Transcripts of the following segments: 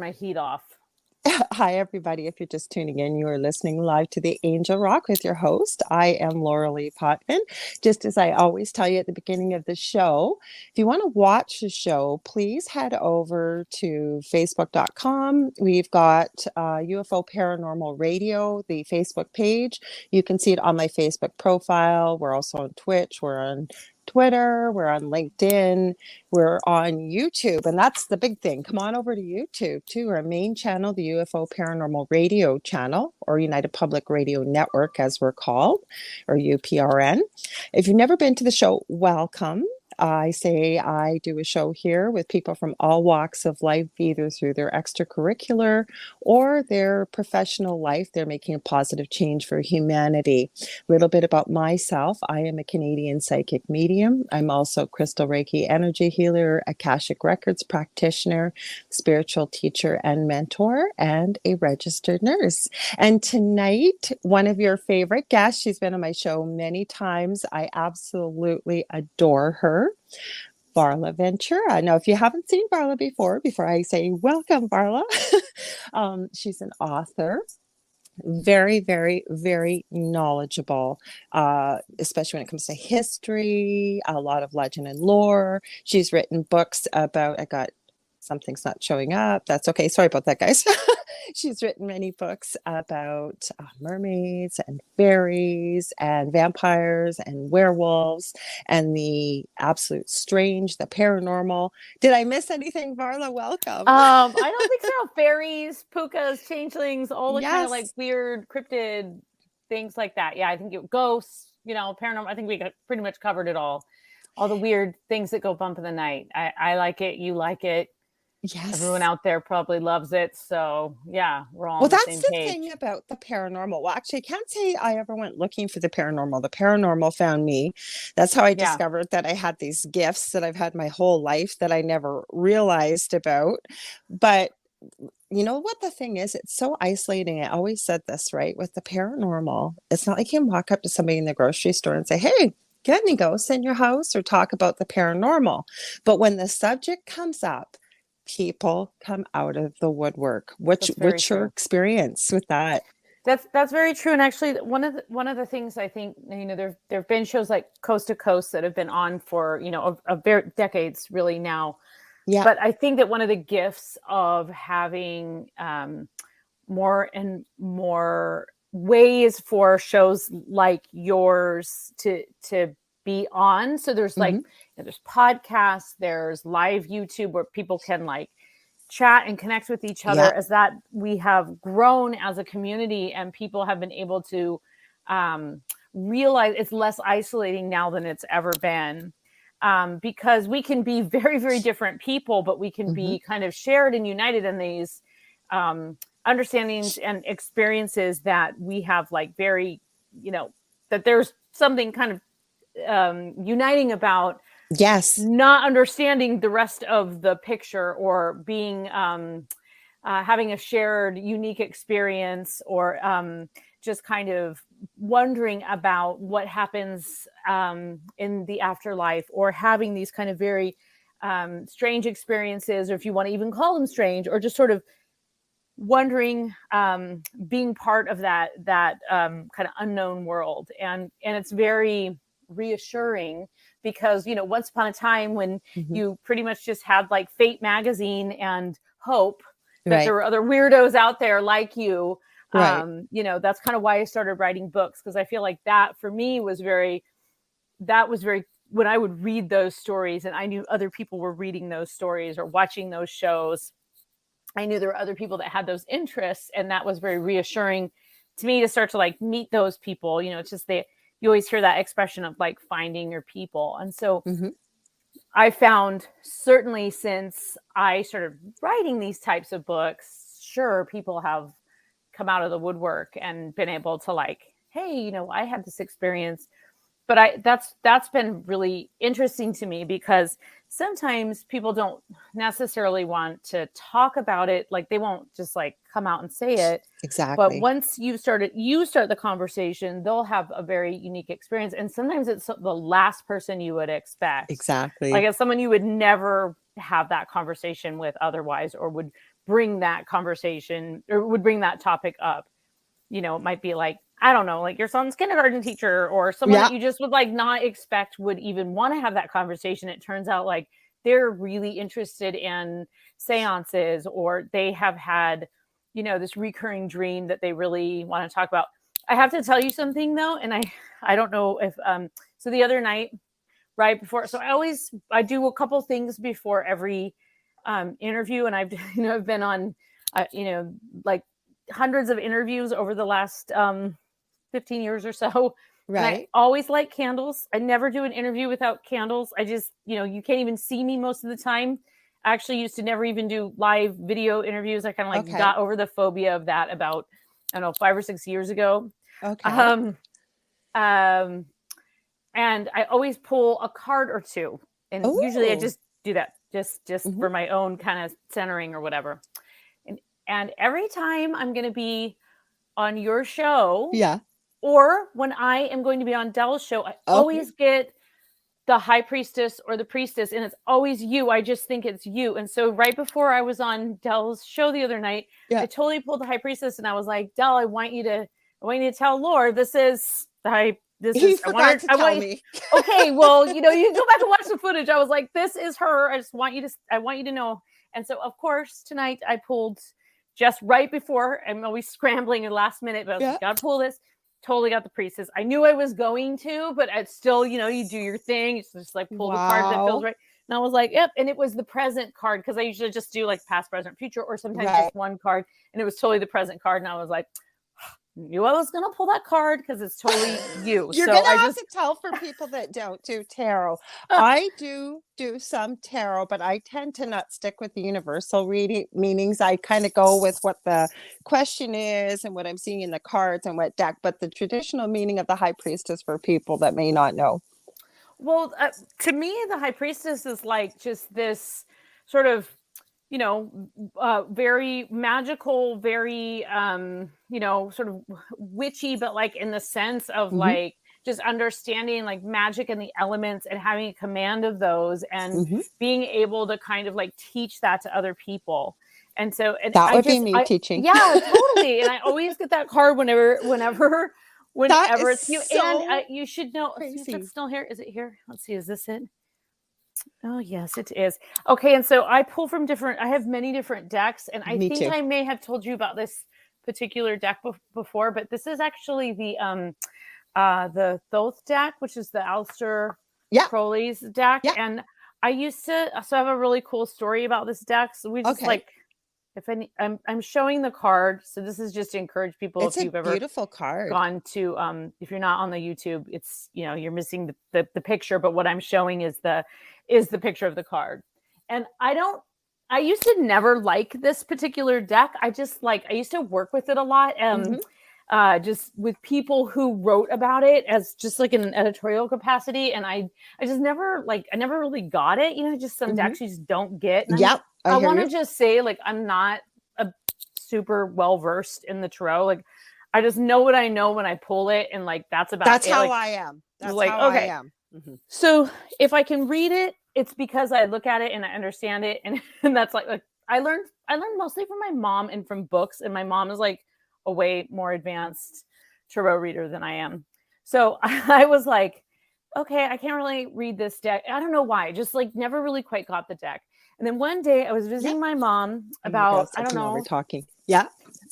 my heat off. Hi, everybody. If you're just tuning in, you are listening live to the Angel Rock with your host. I am Lorilei Potvin. Just as I always tell you at the beginning of the show, if you want to watch the show, please head over to facebook.com. We've got UFO Paranormal Radio, the Facebook page. You can see it on my Facebook profile. We're also on Twitch. We're on Twitter, we're on LinkedIn, we're on YouTube, and that's the big thing. Come on over to YouTube too. Our main channel, the UFO Paranormal Radio channel, or United Public Radio Network, as we're called, or UPRN. If you've never been to the show, welcome. I do a show here with people from all walks of life, either through their extracurricular or their professional life. They're making a positive change for humanity. A little bit about myself. I am a Canadian psychic medium. I'm also crystal Reiki energy healer, Akashic Records practitioner, spiritual teacher and mentor, and a registered nurse. And tonight, one of your favorite guests, she's been on my show many times. I absolutely adore her. Varla Ventura. Now, if you haven't seen Varla before I say welcome, Varla, she's an author, very, very, very knowledgeable, especially when it comes to history, a lot of legend and lore. She's written books about, something's not showing up. That's okay. Sorry about that, guys. She's written many books about mermaids and fairies and vampires and werewolves and the absolute strange, the paranormal. Did I miss anything, Varla? Welcome. I don't think so. Fairies, pukas, changelings, all the Yes. kind of like weird cryptid things like that. Yeah, I think ghosts, paranormal. I think we pretty much covered it all. All the weird things that go bump in the night. I like it. You like it. Yes. Everyone out there probably loves it. So yeah, we're all on the same page. Well, that's the thing about the paranormal. Well, actually, I can't say I ever went looking for the paranormal. The paranormal found me. That's how I discovered that I had these gifts that I've had my whole life that I never realized about. But you know what the thing is? It's so isolating. I always said this, right? With the paranormal, it's not like you can walk up to somebody in the grocery store and say, hey, get any ghosts in your house, or talk about the paranormal. But when the subject comes up, people come out of the woodwork. What's your experience with that? That's very true. And actually, one of the things I think, there've been shows like Coast to Coast that have been on for decades really now. Yeah. But I think that one of the gifts of having more and more ways for shows like yours to be on. So there's like, there's podcasts, there's live YouTube where people can like chat and connect with each other, as that we have grown as a community and people have been able to realize it's less isolating now than it's ever been. Because we can be very, very different people, but we can be kind of shared and united in these understandings and experiences that we have, like very, that there's something kind of uniting about not understanding the rest of the picture, or being having a shared unique experience, or just kind of wondering about what happens in the afterlife, or having these kind of very strange experiences, or if you want to even call them strange, or just sort of wondering, being part of that kind of unknown world. And it's very reassuring, because once upon a time when you pretty much just had like Fate magazine and hope that there were other weirdos out there like you, that's kind of why I started writing books, because I feel like that for me was very when I would read those stories and I knew other people were reading those stories or watching those shows, I knew there were other people that had those interests, and that was very reassuring to me to start to like meet those people. It's just you always hear that expression of like finding your people. And so I found, certainly since I started writing these types of books, sure, people have come out of the woodwork and been able to like, hey, I had this experience. But that's been really interesting to me, because sometimes people don't necessarily want to talk about it. Like they won't just like come out and say it. Exactly. But once you start the conversation, they'll have a very unique experience. And sometimes it's the last person you would expect. Exactly. Like it's someone you would never have that conversation with otherwise, or would bring that conversation or would bring that topic up. It might be like, I don't know, like your son's kindergarten teacher or someone Yeah. that you just would like not expect would even want to have that conversation. It turns out like they're really interested in seances, or they have had, this recurring dream that they really want to talk about. I have to tell you something though, and I don't know if so the other night, right before, so I do a couple things before every interview, and I've I've been on like hundreds of interviews over the last 15 years or so. And I Right. always like candles. I never do an interview without candles. I just, you can't even see me most of the time. I actually used to never even do live video interviews. I kind of like Okay. got over the phobia of that about, I don't know, 5 or 6 years ago. Okay. And I always pull a card or two. And usually I Oh. just do that just for my own kind of centering or whatever. And every time I'm going to be on your show, Yeah. or when I am going to be on Dell's show, I always get the high priestess or the priestess, and it's always you. I just think it's you. And so right before I was on Dell's show the other night, I totally pulled the high priestess, and I was like, Dell, I want you to tell Lord, this is the high. He forgot to tell me. Okay, well, you can go back and watch the footage. I was like, this is her. I want you to know. And so, of course, tonight I pulled just right before. I'm always scrambling at the last minute, but I was like, gotta pull this. Totally got the priestess. I knew I was going to, but it's still, you do your thing. It's just like pull the card that feels right. And I was like, yep. And it was the present card, because I usually just do like past, present, future, or sometimes just one card. And it was totally the present card. And I was like, knew I was going to pull that card because it's totally you. You're so going to I have just to tell for people that don't do tarot. I do some tarot, but I tend to not stick with the universal reading meanings. I kind of go with what the question is and what I'm seeing in the cards and what deck, but the traditional meaning of the high priestess for people that may not know. Well, to me, the high priestess is like just this sort of, very magical, very, sort of witchy, but like in the sense of like just understanding like magic and the elements and having a command of those and being able to kind of like teach that to other people. And so that would be me teaching. Yeah, totally. And I always get that card whenever it's you. So and you should know, crazy. see if it's still here. Is it here? Let's see. Is this it? Oh, yes, it is. Okay. And so I pull from I have many different decks, and I think I may have told you about this particular deck before, but this is actually the Thoth deck, which is the Aleister Crowley's deck. And I used to, so I have a really cool story about this deck. So we just like, I'm showing the card. So this is just to encourage people. It's if you've ever beautiful card. Gone to, if you're not on the YouTube, it's, you're missing the picture, but what I'm showing is the picture of the card. And I used to never like this particular deck. I used to work with it a lot. Just with people who wrote about it as just like in an editorial capacity. And I just never I never really got it, just some decks you just don't get. And I want to just say, like, I'm not a super well-versed in the tarot. Like, I just know what I know when I pull it. And like, that's how I am. That's like, how I am. So if I can read it, it's because I look at it and I understand it. And that's like I learned mostly from my mom and from books. And my mom is like a way more advanced tarot reader than I am. So I was like, okay, I can't really read this deck. I don't know why. I just like never really quite got the deck. And then one day I was visiting my mom about, I don't know. We're talking.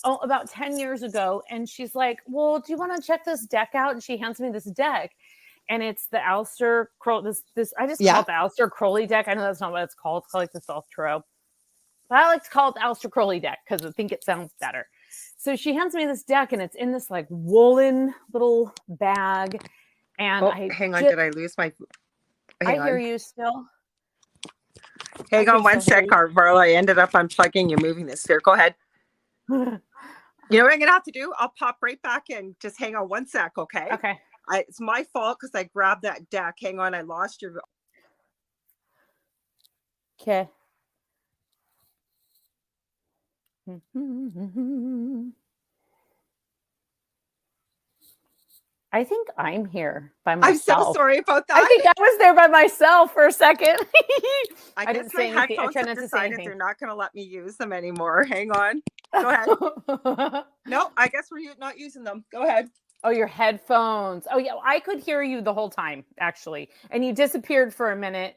About 10 years ago. And she's like, well, do you want to check this deck out? And she hands me this deck. And it's the Aleister Crowley. I just call it the Aleister Crowley deck. I know that's not what it's called. It's called like the Thoth Tarot. But I like to call it the Aleister Crowley deck because I think it sounds better. So she hands me this deck, and it's in this like woolen little bag. And hang on, did I lose my? I hear you still. Hang on one sec, Varla. I ended up unplugging you, moving this here. Go ahead. You know what I'm gonna have to do? I'll pop right back in. Just hang on one sec, okay? Okay. It's my fault because I grabbed that deck. Hang on, I lost your. Okay. I think I'm here by I'm so myself. sorry about I that. think I was there by myself for a second. I I guess didn't my say anything. I headphones tried have not to say decided anything. they're not going to let me use them anymore. Hang on. Go ahead. No, I guess we're not using them. Go ahead. Oh, your headphones. Oh, yeah. I could hear you the whole time, actually. And you disappeared for a minute.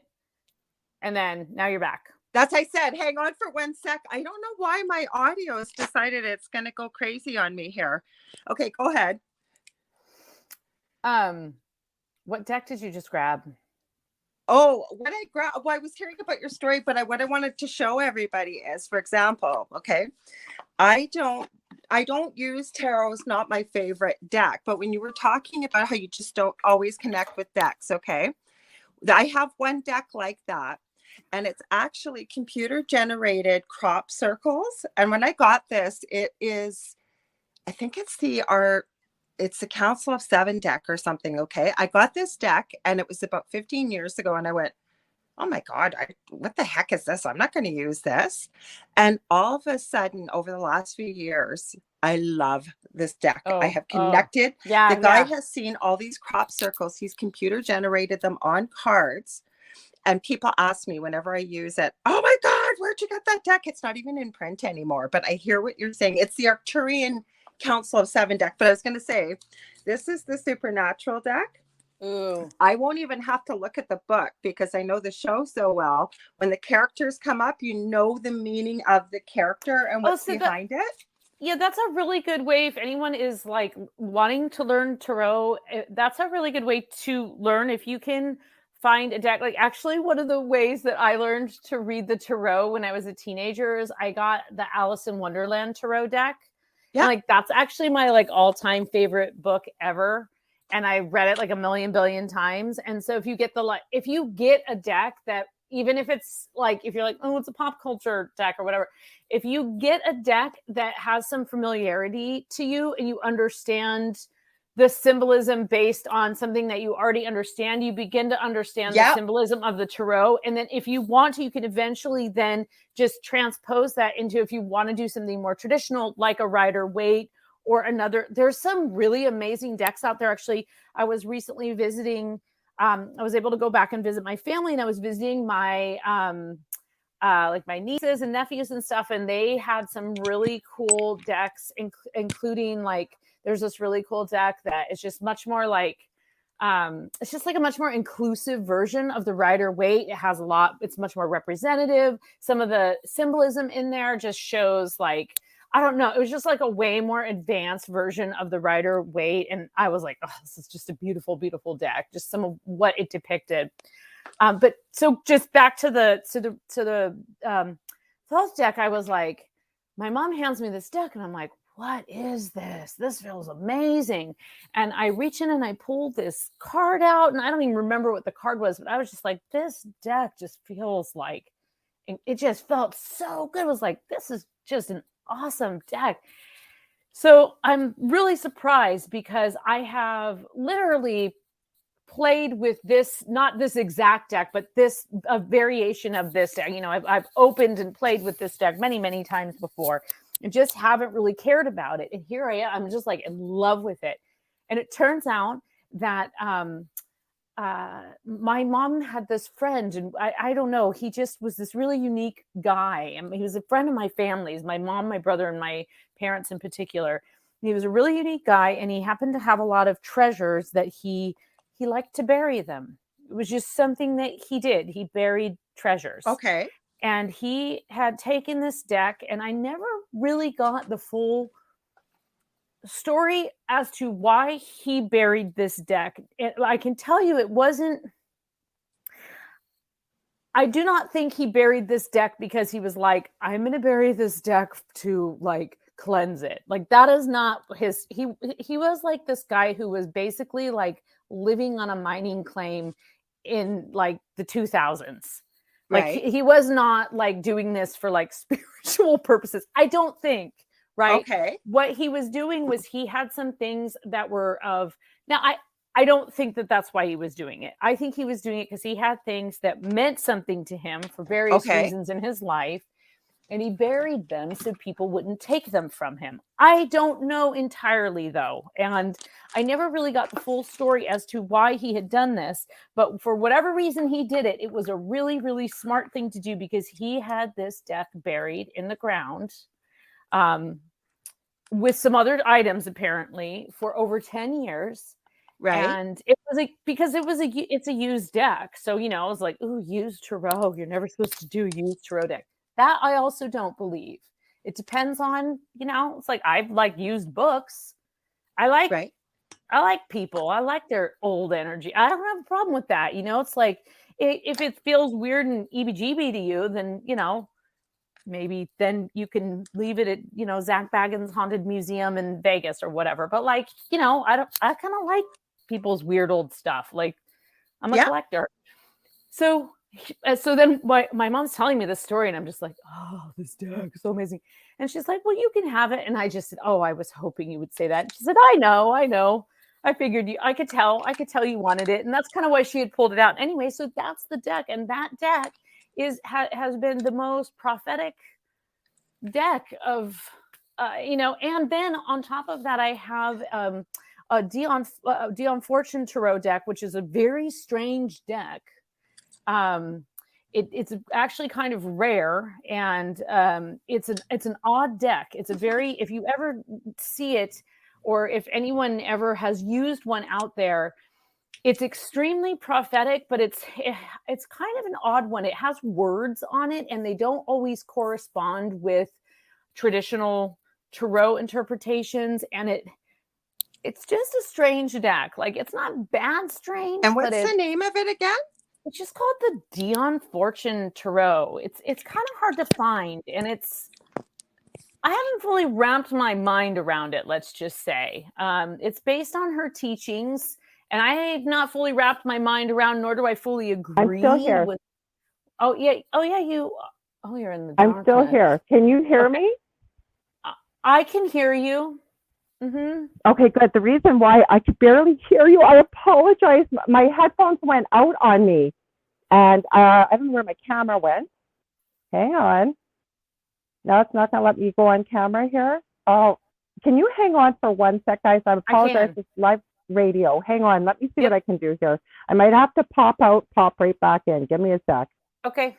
And then now you're back. That's I said. Hang on for 1 sec. I don't know why my audio has decided it's going to go crazy on me here. Okay, go ahead. What deck did you just grab? Oh, what I grabbed. Well, I was hearing about your story, but what I wanted to show everybody is, for example, okay, I don't use tarot. Is not my favorite deck. But when you were talking about how you just don't always connect with decks, okay, I have one deck like that. And it's actually computer generated crop circles. And when I got this, I think it's the Council of Seven deck or something. Okay. I got this deck and it was about 15 years ago. And I went, oh my God, what the heck is this? I'm not going to use this. And all of a sudden, over the last few years, I love this deck. I have connected. Yeah, The guy has seen all these crop circles. He's computer generated them on cards. And people ask me whenever I use it, oh my God, where'd you get that deck? It's not even in print anymore. But I hear what you're saying. It's the Arcturian Council of Seven deck. But I was going to say, this is the Supernatural deck. Ooh. I won't even have to look at the book because I know the show so well. When the characters come up, you know the meaning of the character and what's behind it. Yeah, that's a really good way. If anyone is like wanting to learn tarot, that's a really good way to learn. If you can find a deck, like actually one of the ways that I learned to read the tarot when I was a teenager is I got the Alice in Wonderland tarot deck. Yeah. And like that's actually my like all-time favorite book ever. And I read it like a million billion times. And so if you get a deck that, even if it's like, if you're like, oh, it's a pop culture deck or whatever, if you get a deck that has some familiarity to you and you understand the symbolism based on something that you already understand, you begin to understand the symbolism of the tarot. And then if you want to, you can eventually then just transpose that into, if you want to do something more traditional, like a Rider-Waite or another. There's some really amazing decks out there. Actually, I was recently visiting, I was able to go back and visit my family, and I was visiting my like my nieces and nephews and stuff, and they had some really cool decks, including like there's this really cool deck that is just much more like it's just like a much more inclusive version of the Rider-Waite. It has it's much more representative. Some of the symbolism in there just shows like, I don't know. It was just like a way more advanced version of the Rider-Waite. And I was like, oh, this is just a beautiful, beautiful deck. Just some of what it depicted. But so just back to the Thoth deck, I was like, my mom hands me this deck and I'm like, what is this? This feels amazing. And I reach in and I pulled this card out, and I don't even remember what the card was, but I was just like, this deck just feels like, it just felt so good. It was like, this is just an awesome deck. So I'm really surprised because I have literally played with this, not this exact deck, but a variation of this deck. You know, I've opened and played with this deck many, many times before and just haven't really cared about it. And here I am, I'm just like in love with it. And it turns out that my mom had this friend, and I don't know, he just was this really unique guy. I mean, he was a friend of my family's, my mom, my brother, and my parents in particular. And he was a really unique guy, and he happened to have a lot of treasures that he liked to bury them. It was just something that he did. He buried treasures. Okay. And he had taken this deck, and I never really got the full story as to why he buried this deck. I can tell you I do not think he buried this deck because he was like, I'm going to bury this deck to like cleanse it. Like that is not he was like this guy who was basically like living on a mining claim in like the 2000s. Like he was not like doing this for like spiritual purposes. I don't think. Right. Okay. What he was doing was he had some things that were now I don't think that that's why he was doing it. I think he was doing it because he had things that meant something to him for various reasons in his life. and he buried them so people wouldn't take them from him. I don't know entirely, though, and I never really got the full story as to why he had done this, but for whatever reason he did it, it was a really, really smart thing to do because he had this deck buried in the ground with some other items apparently for over 10 years. Right. And it was like, because it's a used deck. So, I was like, ooh, used tarot. You're never supposed to do used tarot deck. That I also don't believe. It depends on, it's like I've like used books. I like Right. I like people. I like their old energy. I don't have a problem with that. It's like if it feels weird and EBGB to you, then maybe then you can leave it at Zach Baggins' Haunted Museum in Vegas or whatever. But like I kind of like people's weird old stuff. Like I'm a collector. So then my mom's telling me this story and I'm just like, oh, this deck is so amazing. And she's like, well, you can have it. And I just said, oh, I was hoping you would say that. She said, I know. I figured I could tell you wanted it. And that's kind of why she had pulled it out. Anyway, so that's the deck. And that deck has been the most prophetic deck of, and then on top of that, I have a Dion Fortune Tarot deck, which is a very strange deck. It's actually kind of rare, and it's an odd deck. It's a very, if you ever see it, or if anyone ever has used one out there, it's extremely prophetic, but it's kind of an odd one. It has words on it, and they don't always correspond with traditional tarot interpretations, and it's just a strange deck. Like, it's not bad strange. And what's the name of it again? It's just called the Dion Fortune Tarot. It's kind of hard to find, and I haven't fully wrapped my mind around it, let's just say. It's based on her teachings, and I have not fully wrapped my mind around, nor do I fully agree. I'm still here. You're in the dark. I'm still here. Can you hear me? I can hear you. Mm-hmm. Okay, good. The reason why I could barely hear you, I apologize. My headphones went out on me, and I don't know where my camera went. Hang on. No, it's not going to let me go on camera here. Oh, can you hang on for 1 sec, guys? I apologize. It's live radio. Hang on. Let me see what I can do here. I might have to pop out, pop right back in. Give me a sec. Okay.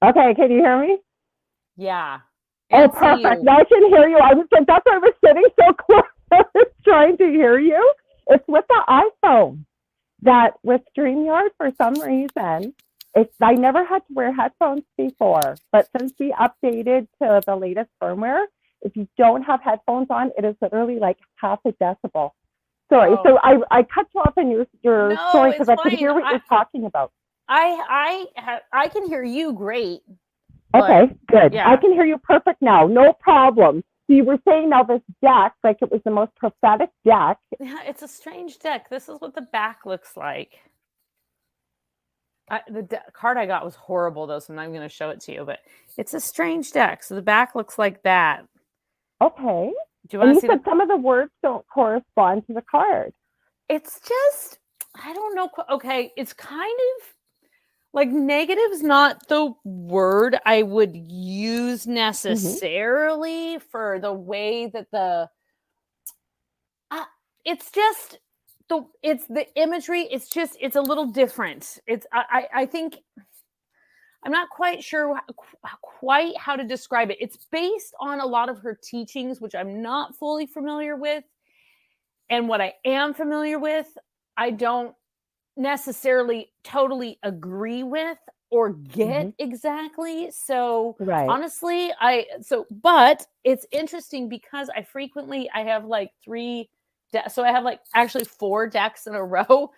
Okay, can you hear me? Yeah. Oh, perfect. Now I can hear you. That's why I was sitting so close. I was trying to hear you. It's with the iPhone that with StreamYard, for some reason, I never had to wear headphones before, but since we updated to the latest firmware, if you don't have headphones on, it is literally like half a decibel. Sorry, so I cut you off in your story because I could hear what you're talking about. I can hear you great. Okay, good. Yeah. I can hear you perfect now. No problem. So you were saying now this deck, like it was the most prophetic deck. Yeah, it's a strange deck. This is what the back looks like. The card I got was horrible, though, so I'm not going to show it to you. But it's a strange deck. So the back looks like that. Okay. Do you want to see? You said some of the words don't correspond to the card. It's just, I don't know. Okay, it's kind of like negative's not the word I would use necessarily for the way that it's just it's the imagery. It's a little different. I think I'm not quite sure quite how to describe it. It's based on a lot of her teachings, which I'm not fully familiar with. And what I am familiar with, I don't necessarily totally agree with or get exactly. So honestly, but it's interesting because I have like so I have like actually 4 decks in a row,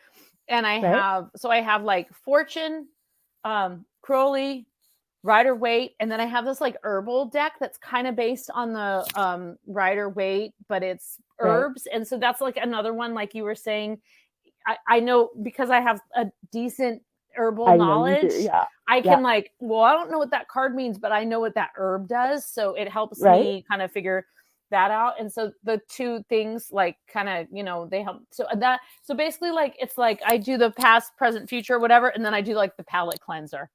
and I have like Fortune, Crowley, Rider-Waite, and then I have this like herbal deck that's kind of based on the Rider-Waite, but it's herbs, and so that's like another one, like you were saying. I know because I have a decent herbal I know you knowledge, do. Yeah. I Yeah. can like, well, I don't know what that card means, but I know what that herb does. So it helps Right. me kind of figure that out. And so the two things like kind of, you know, they help. So basically like, it's like I do the past, present, future, whatever. And then I do like the palate cleanser.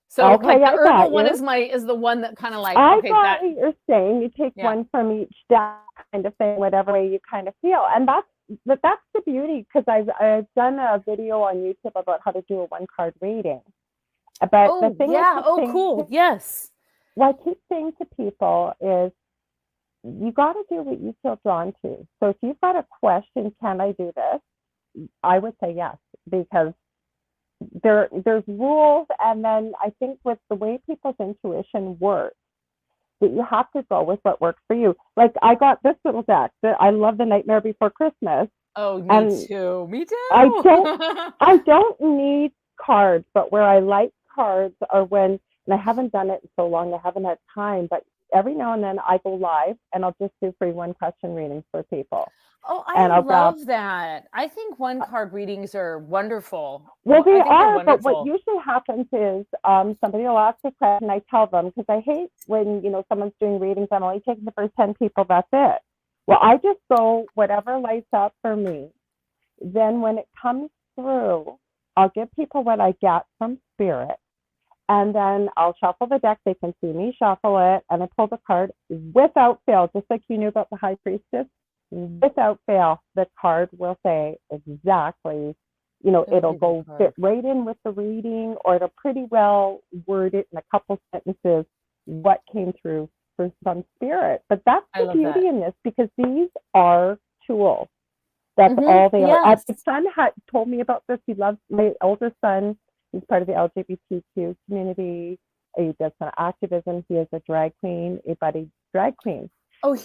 So Okay, like the I herbal got one you. is the one that kind of like, I okay, got that, what you're saying. You take yeah. one from each deck, kind of thing, whatever way you kind of feel, and that's the beauty, because I've done a video on YouTube about how to do a one card reading. But the Oh, thing yeah. I keep Oh, saying cool. to, Yes. what I keep saying to people is, you got to do what you feel drawn to. So if you've got a question, can I do this? I would say yes, because there's rules, and then I think with the way people's intuition works, that you have to go with what works for you. Like I got this little deck that I love, the Nightmare Before Christmas. Oh, me And too. Me too. I don't need cards, but where I like cards are when, and I haven't done it in so long, I haven't had time, but every now and then I go live and I'll just do free one question readings for people. Oh, And I I'll grab, love that. I think one card readings are wonderful. well, I they think they're are, but what wonderful. usually happens is somebody will ask a question, I tell them, because I hate when, you know, someone's doing readings, I'm only taking the first 10 people, that's it. Well, I just go whatever lights up for me. Then when it comes through, I'll give people what I get from spirit, and then I'll shuffle the deck. They can see me shuffle it, and I pull the card without fail, just like you knew about the High Priestess. Without fail, the card will say exactly, you know, it'll go fit right in with the reading, or it'll pretty well word it in a couple sentences what came through for some spirit. But that's the beauty in this, because these are tools. That's all they are. Yes. My son had told me about this. He loves, my older son. He's part of the LGBTQ community. He does some activism. He is a drag queen, a budding drag queen. Oh,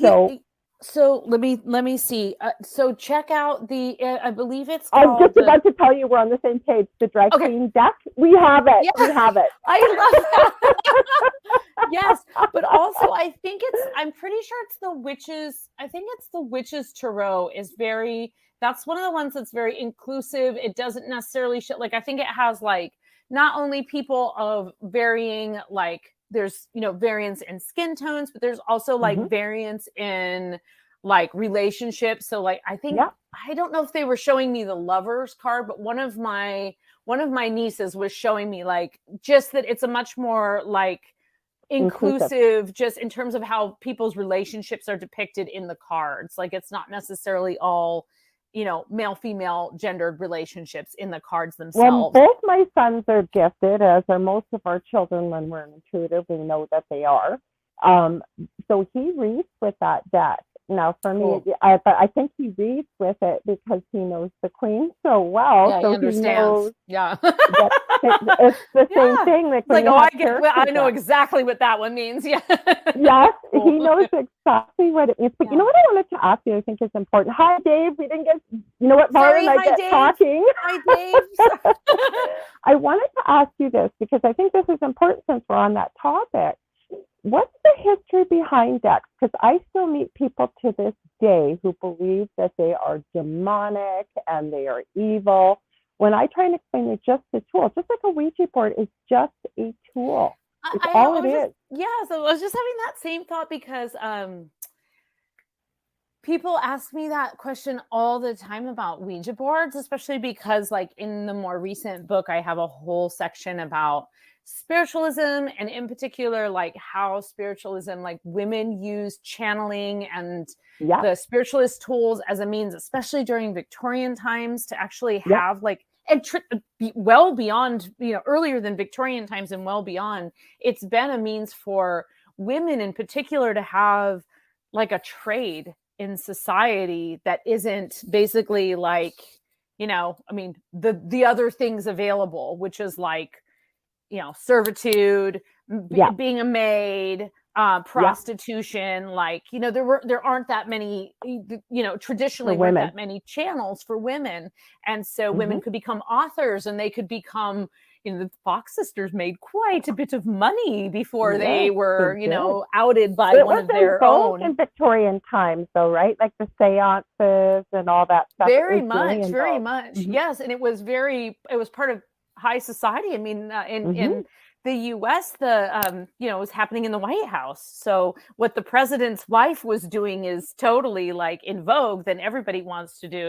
so let me see. So check out the. I believe it's called. I'm just about to tell you we're on the same page. The drag queen deck. We have it. Yeah. We have it. I love that. Yes, but also I think I'm pretty sure it's the witches. I think it's the witches tarot is very. That's one of the ones that's very inclusive. It doesn't necessarily show, like, I think it has like not only people of varying, like, there's, you know, variance in skin tones, but there's also like variance in like relationships. So like, I think, I don't know if they were showing me the Lovers card, but one of my nieces was showing me like, just that it's a much more like inclusive, just in terms of how people's relationships are depicted in the cards. Like, it's not necessarily all, you know, male, female, gendered relationships in the cards themselves. Well, both my sons are gifted, as are most of our children. When we're intuitive, we know that they are. So he reads with that deck. Now, for me, but I think he reads with it because he knows the queen so well. Yeah, so he understands. Knows That it's the same thing. Like, I know exactly what that one means. Yeah. Yes, he knows exactly what it means. But you know what I wanted to ask you, I think is important. Hi, Dave. We didn't get, you know what, Varla and I get Dave. talking. Hi, Dave. I wanted to ask you this because I think this is important since we're on that topic. What's the history behind decks? Because I still meet people to this day who believe that they are demonic and they are evil. When I try and explain it's just a tool, just like a Ouija board is just a tool. It's all it is. Yeah, so I was just having that same thought because people ask me that question all the time about Ouija boards, especially because like in the more recent book, I have a whole section about spiritualism, and in particular, like how spiritualism, like women use channeling and the spiritualist tools as a means, especially during Victorian times, to actually have like, and well beyond, you know, earlier than Victorian times and well beyond, it's been a means for women in particular to have like a trade in society that isn't basically like, you know, I mean, the other things available, which is like, you know, servitude, being a maid, prostitution, like, you know, there aren't that many, you know, traditionally weren't that many channels for women. And so women could become authors, and they could become, you know, the Fox sisters made quite a bit of money before they were, you know, outed by one of their own. In Victorian times, though, right? Like the seances and all that stuff. Very much. Yes. And it was part of high society. I mean, in the U.S., it was happening in the White House. So what the president's wife was doing is totally like in vogue. Then everybody wants to do,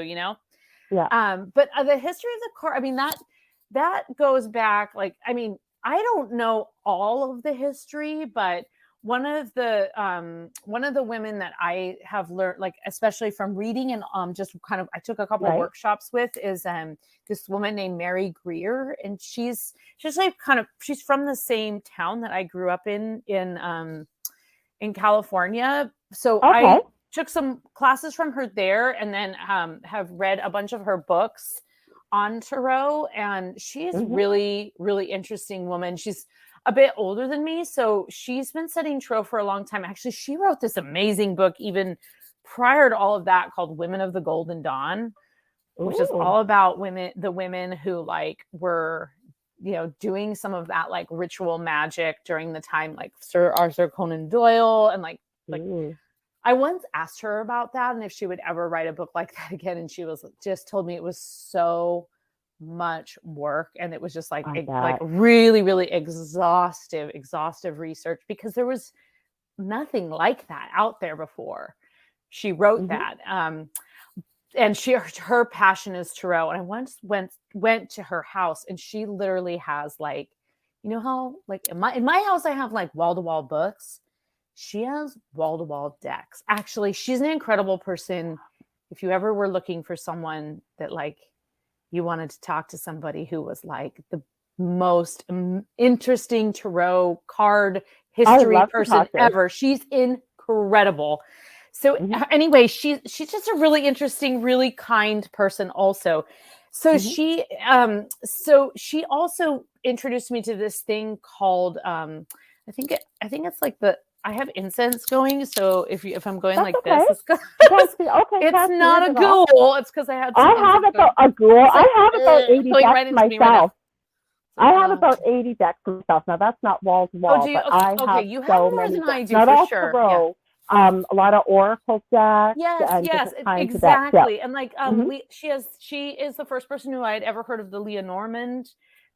Yeah. But the history of the car, I mean, that goes back. Like, I mean, I don't know all of the history, but one of the women that I have learned, like especially from reading and just kind of, I took a couple of workshops with, is this woman named Mary Greer, and she's like she's from the same town that I grew up in California. So I took some classes from her there, and then have read a bunch of her books on Tarot, and she's really, really interesting woman. She's a bit older than me, so she's been studying Tarot for a long time. Actually, she wrote this amazing book even prior to all of that called Women of the Golden Dawn, which is all about the women who like were, doing some of that like ritual magic during the time, like Sir Arthur Conan Doyle, and like I once asked her about that and if she would ever write a book like that again, and she just told me it was so much work, and it was just like really, really exhaustive research, because there was nothing like that out there before she wrote that. And her passion is Tarot. And I once went to her house, and she literally has like, how like in my house I have like wall-to-wall books. She has wall-to-wall decks. Actually, she's an incredible person. If you ever were looking for someone that like you wanted to talk to, somebody who was like the most interesting Tarot card history person ever, she's incredible. So anyway, she's just a really interesting, really kind person also. So she also introduced me to this thing called I think it's like I have incense going, so if I'm going like this, it's not a ghoul. It's because I had. I have a ghoul. I have about 80 decks myself. I have about 80 decks myself. Now that's not wall to wall, but I have you have so more many than I do, not for all sure. Tarot, a lot of oracle decks. Yes, exactly. And like she is the first person who I had ever heard of the Lenormand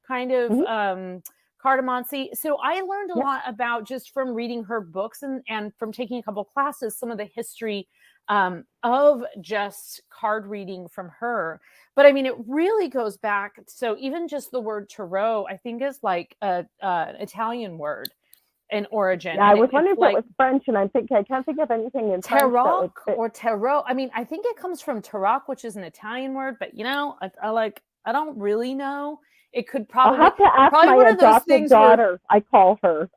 kind of cartomancy. So I learned a lot about, just from reading her books and from taking a couple classes, some of the history of just card reading from her. But I mean, it really goes back. So even just the word tarot, I think, is like an Italian word in origin. Yeah, I was wondering if it was French, and I can't think of anything in French. Tarot. I mean, I think it comes from tarot, which is an Italian word, but I don't really know. It could probably. I'll have to ask my adopted daughter. I call her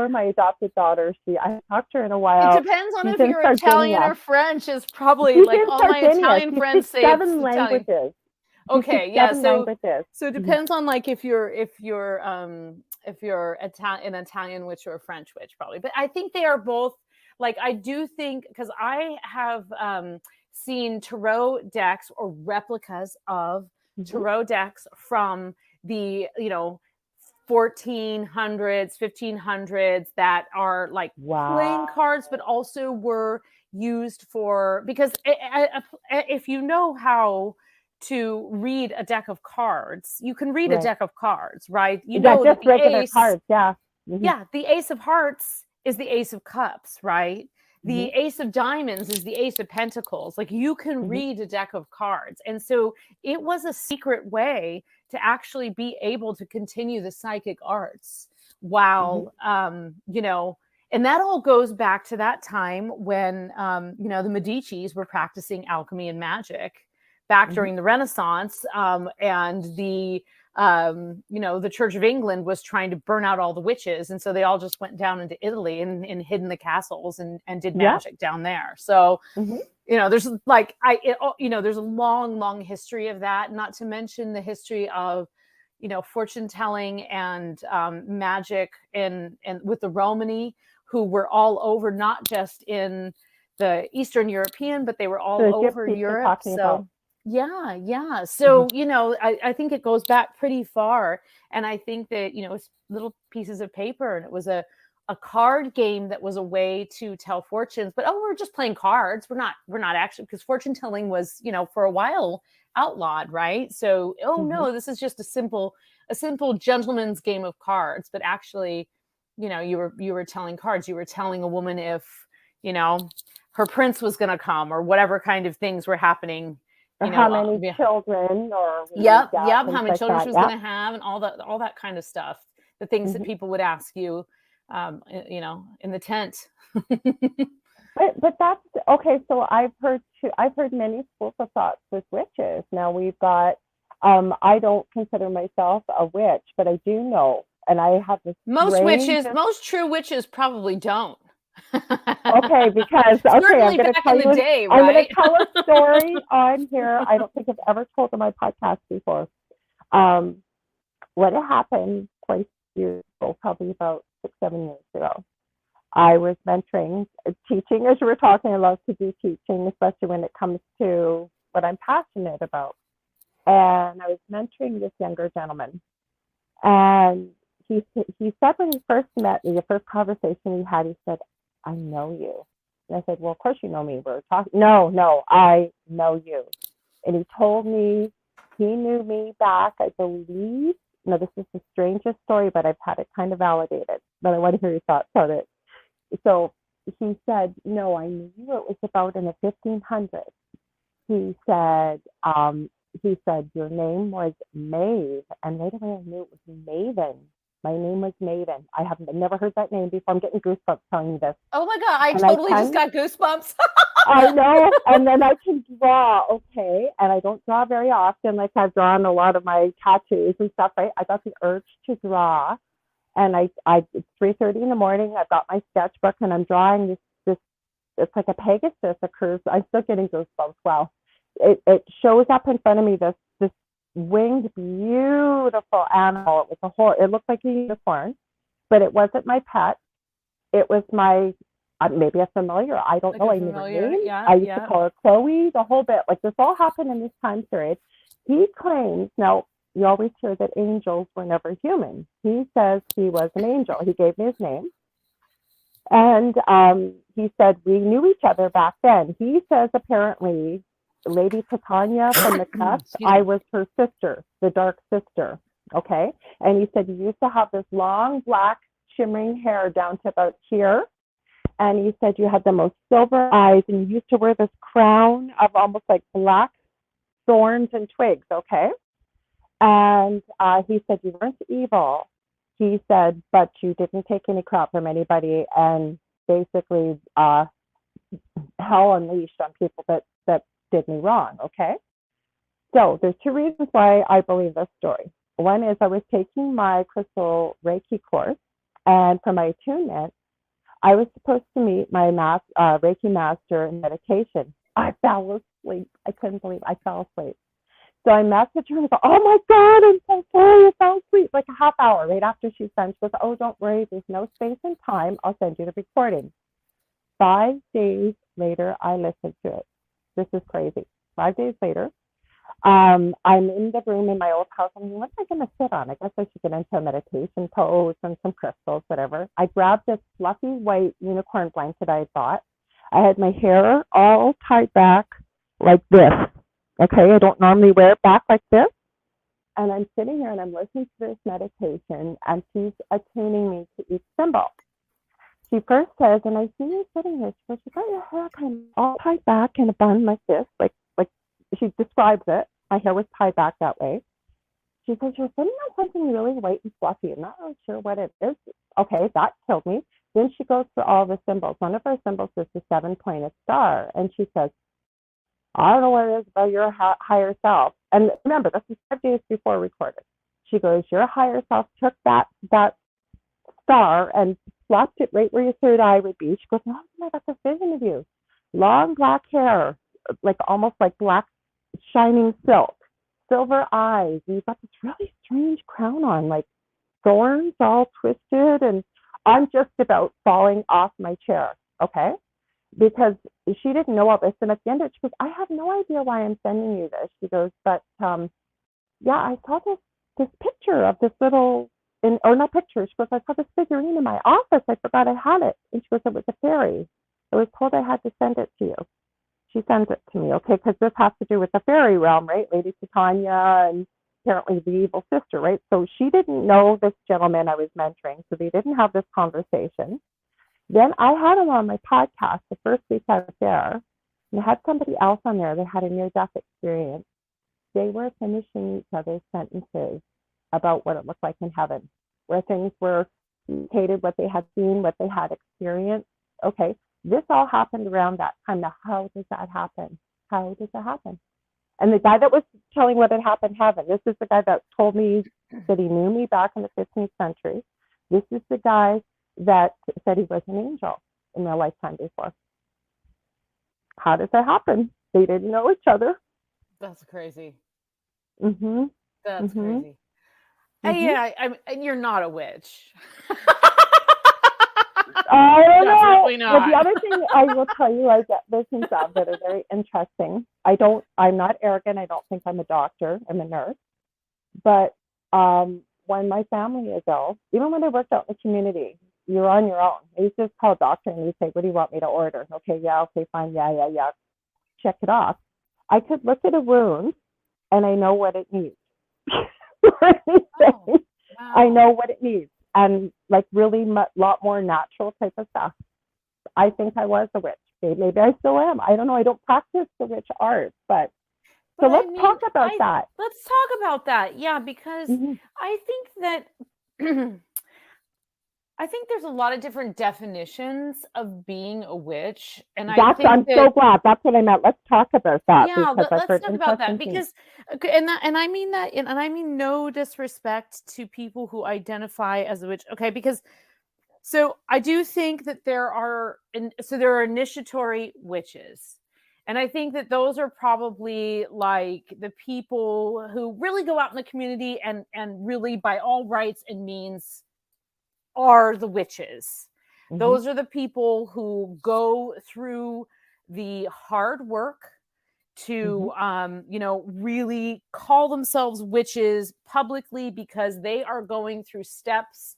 my adopted daughter. I talked to her in a while. It depends on if you're Italian or French. Is probably like all my Italian friends say 7 languages. Okay, yeah. So it depends on like if you're an Italian witch or a French witch, probably. But I think they are both. Like, I do think, because I have seen tarot decks or replicas of tarot decks from the 1400s, 1500s that are like playing cards, but also were used for, because if you know how to read a deck of cards, you can read a deck of cards, right? Just regular cards, the Ace of Hearts is the Ace of Cups, right? The Ace of Diamonds is the Ace of Pentacles. Like, you can read a deck of cards. And so it was a secret way to actually be able to continue the psychic arts while, and that all goes back to that time when, the Medicis were practicing alchemy and magic back during the Renaissance, and the Church of England was trying to burn out all the witches. And so they all just went down into Italy and hid in the castles and did magic down there. So, there's like, there's a long, long history of that, not to mention the history of, fortune telling and magic and with the Romani, who were all over, not just in the Eastern European, but they were all over Europe. So yeah. So, I think it goes back pretty far. And I think that, it's little pieces of paper, and it was a card game that was a way to tell fortunes. But, we're just playing cards. We're not actually, because fortune telling was, for a while outlawed, right? So, no, this is just a simple a simple gentleman's game of cards, but actually, you know, you were telling cards. You were telling a woman if, you know, her prince was going to come or whatever kind of things were happening. You know, how many children or yep, how many children she was going to have, and all that kind of stuff. The things that people would ask you, you know, in the tent. But that's okay. So I've heard many schools of thoughts with witches. Now we've got. I don't consider myself a witch, but I do know, and I have this. Most true witches probably don't. Okay, because certainly back in the day, right? I'm going to tell a story on here. I don't think I've ever told on my podcast before. What happened quite years ago, probably about 6-7 years ago. I was mentoring, teaching, as you were talking. I love to do teaching, especially when it comes to what I'm passionate about. And I was mentoring this younger gentleman, and he said when he first met me, the first conversation we had, he said, "I know you." And I said, "Well, of course you know me. We're talking." No, I know you. And he told me he knew me back, I believe. No, this is the strangest story, but I've had it kind of validated. But I want to hear your thoughts on it. So he said, "No, I knew you. It was about in the 1500s." He said, "Your name was Maeve." And right away I knew it was Maven. My name was Maven. I have never heard that name before. I'm getting goosebumps telling you this. Oh my God, I totally just got goosebumps. I know. And then I can draw, okay. And I don't draw very often. Like I've drawn a lot of my tattoos and stuff, right? I got the urge to draw. And it's 3:30 in the morning. I've got my sketchbook and I'm drawing this, it's like a Pegasus occurs. I'm still getting goosebumps. Wow. It shows up in front of me, this winged, beautiful animal. It looked like a unicorn, but it wasn't my pet. It was my, maybe a familiar. I don't know. I knew her name. Yeah, I used to call her Chloe, the whole bit. Like this all happened in this time period. He claims, now you always hear that angels were never human. He says he was an angel. He gave me his name. And he said we knew each other back then. He says apparently Lady Titania from the Crest, I was her sister, the dark sister. Okay. And he said you used to have this long black shimmering hair down to about here. And he said you had the most silver eyes and you used to wear this crown of almost like black thorns and twigs. Okay. And he said you weren't evil. He said, but you didn't take any crap from anybody, and basically hell unleashed on people that did me wrong. Okay. So there's two reasons why I believe this story. One is I was taking my crystal Reiki course, and for my attunement, I was supposed to meet my Reiki master in meditation. I fell asleep. I couldn't believe I fell asleep. So I messaged her and I go, "Oh my God, I'm so sorry, I fell asleep." Like a half hour right after she sent, she goes, "Oh, don't worry, there's no space and time. I'll send you the recording." 5 days later, I listened to it. This is crazy. 5 days later, I'm in the room in my old house. I'm like, what am I going to sit on? I guess I should get into a meditation pose and some crystals, whatever. I grabbed this fluffy white unicorn blanket I bought. I had my hair all tied back like this. Okay, I don't normally wear it back like this. And I'm sitting here and I'm listening to this meditation, and she's attuning me to each symbol. She first says, and I see you sitting here, she goes, "You got your hair kind of all tied back in a bun like this," like she describes it. My hair was tied back that way. She says, "You're sitting on something really white and fluffy. I'm not really sure what it is." Okay, that killed me. Then she goes through all the symbols. One of her symbols is the 7-pointed star. And she says, "I don't know what it is about your higher self." And remember, this is 5 days before recorded. She goes, "Your higher self took that star and slapped it right where your third eye would be." She goes, "No, I got this vision of you. Long black hair, like almost like black shining silk, silver eyes. And you've got this really strange crown on, like thorns all twisted." And I'm just about falling off my chair. Okay. Because she didn't know all this. And at the end of it, she goes, "I have no idea why I'm sending you this." She goes, "But yeah, I saw this picture of this little, or not picture. She goes, "I saw this figurine in my office. I forgot I had it." And she goes, "It was a fairy. I was told I had to send it to you." She sends it to me, okay, because this has to do with the fairy realm, right? Lady Titania and apparently the evil sister, right? So she didn't know this gentleman I was mentoring, so they didn't have this conversation. Then I had him on my podcast the first week I was there, and I had somebody else on there that had a near-death experience. They were finishing each other's sentences about what it looked like in heaven, where things were indicated, what they had seen, what they had experienced. Okay, this all happened around that time. Now, how does that happen? How does that happen? And the guy that was telling what had happened in heaven, this is the guy that told me that he knew me back in the 15th century. This is the guy that said he was an angel in their lifetime before. How does that happen? They didn't know each other. That's crazy. Mm-hmm. That's mm-hmm. crazy. Yeah, and you're not a witch. I don't Definitely know. not. But the other thing I will tell you, I get this in jobs that are very interesting. I'm not arrogant. I don't think I'm a doctor. I'm a nurse. But when my family is ill, even when I worked out in the community, you're on your own. You just call a doctor and you say, what do you want me to order? Okay, yeah, okay, fine, yeah. Check it off. I could look at a wound and I know what it needs. Wow. I know what it needs. And like really lot more natural type of stuff. I think I was a witch. Maybe I still am. I don't know. I don't practice the witch art, but so let's talk about that. Let's talk about that. Yeah, because I think that I think there's a lot of different definitions of being a witch, and I'm so glad. That's what I meant. Let's talk about that. Yeah, let's talk about that because, and I mean that, and I mean no disrespect to people who identify as a witch. Okay, because so I do think that there are initiatory witches. And I think that those are probably like the people who really go out in the community and really by all rights and means are the witches. Those are the people who go through the hard work to really call themselves witches publicly because they are going through steps.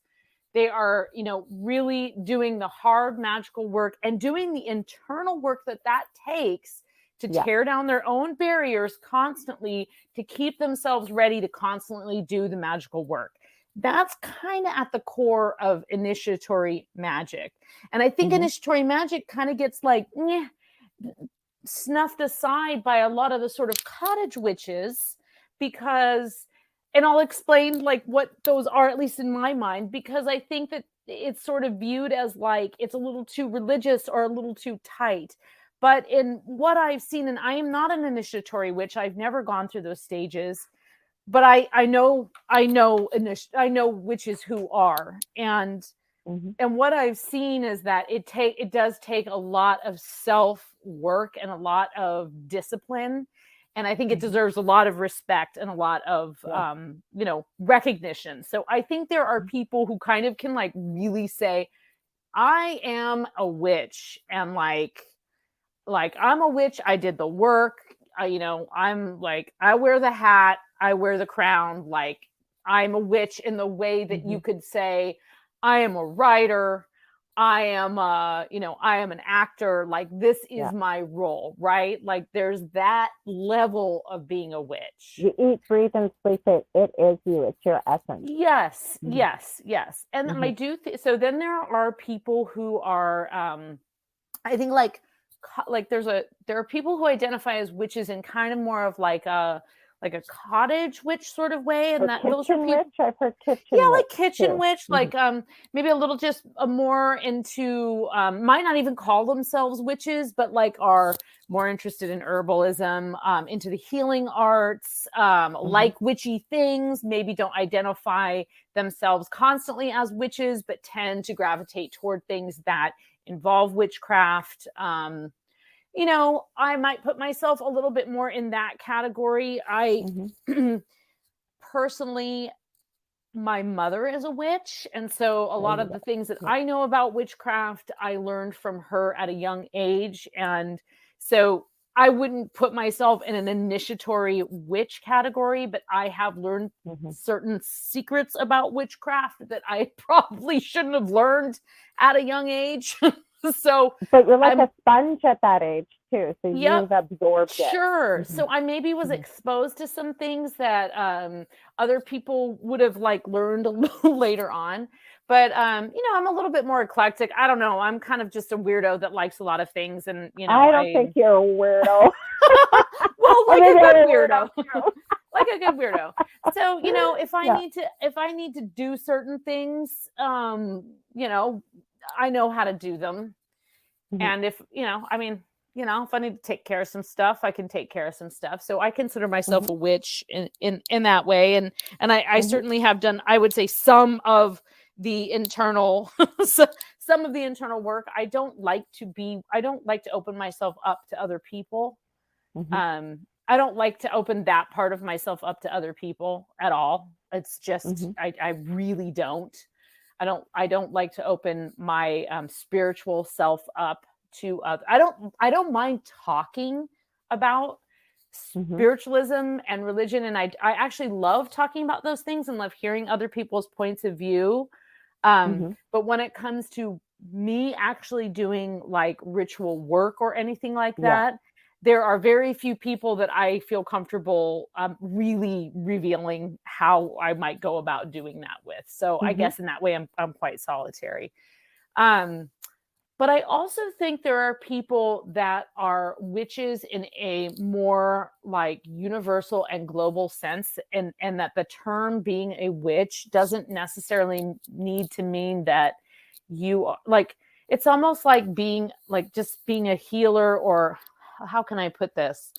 They are, really doing the hard magical work and doing the internal work that takes to tear down their own barriers constantly to keep themselves ready to constantly do the magical work. That's kind of at the core of initiatory magic. And I think initiatory magic kind of gets like snuffed aside by a lot of the sort of cottage witches because, and I'll explain like what those are, at least in my mind, because I think that it's sort of viewed as like it's a little too religious or a little too tight. But in what I've seen, and I am not an initiatory witch, I've never gone through those stages, but I know witches who are, and what I've seen is that it does take a lot of self work and a lot of discipline, and I think it deserves a lot of respect and a lot of recognition. So I think there are people who kind of can like really say, I am a witch, and like I'm a witch. I did the work. I'm like, I wear the hat, I wear the crown. Like I'm a witch in the way that you could say, I am a writer. I am I am an actor. Like this is my role, right? Like there's that level of being a witch. You eat, breathe, and sleep it. It is you. It's your essence. Yes. And I do. So then there are people who are, I think like there are people who identify as witches in kind of more of like a cottage witch sort of way, and that those are people. Witch, I've heard kitchen. Yeah, like kitchen witch, like maybe a little just more into might not even call themselves witches, but like are more interested in herbalism, into the healing arts, like witchy things. Maybe don't identify themselves constantly as witches, but tend to gravitate toward things that involve witchcraft. I might put myself a little bit more in that category. I personally, my mother is a witch, and so a lot of the things that I know about witchcraft, I learned from her at a young age, and so I wouldn't put myself in an initiatory witch category, but I have learned certain secrets about witchcraft that I probably shouldn't have learned at a young age. So but you're like a sponge at that age too, so yep, you've absorbed it. sure. So I maybe was exposed to some things that other people would have like learned a little later on. But you know, I'm a little bit more eclectic. I don't know. I'm kind of just a weirdo that likes a lot of things, and you know, I don't think you're a weirdo. Well, like a good weirdo. Like a good weirdo. So, you know, if I need to do certain things, you know, I know how to do them. And if, you know, I mean, you know, if I need to take care of some stuff, I can take care of some stuff. So I consider myself a witch in that way. And I certainly have done, I would say, some of the internal some of the internal work. I don't like to open myself up to other people. I don't like to open that part of myself up to other people at all. It's just I really don't. I don't like to open my spiritual self up to other. I don't mind talking about spiritualism and religion, and I actually love talking about those things and love hearing other people's points of view. But when it comes to me actually doing like ritual work or anything like that, there are very few people that I feel comfortable really revealing how I might go about doing that with. So I guess in that way, I'm quite solitary. But I also think there are people that are witches in a more like universal and global sense, and that the term being a witch doesn't necessarily need to mean that you are like, it's almost like being like just being a healer, or how can I put this?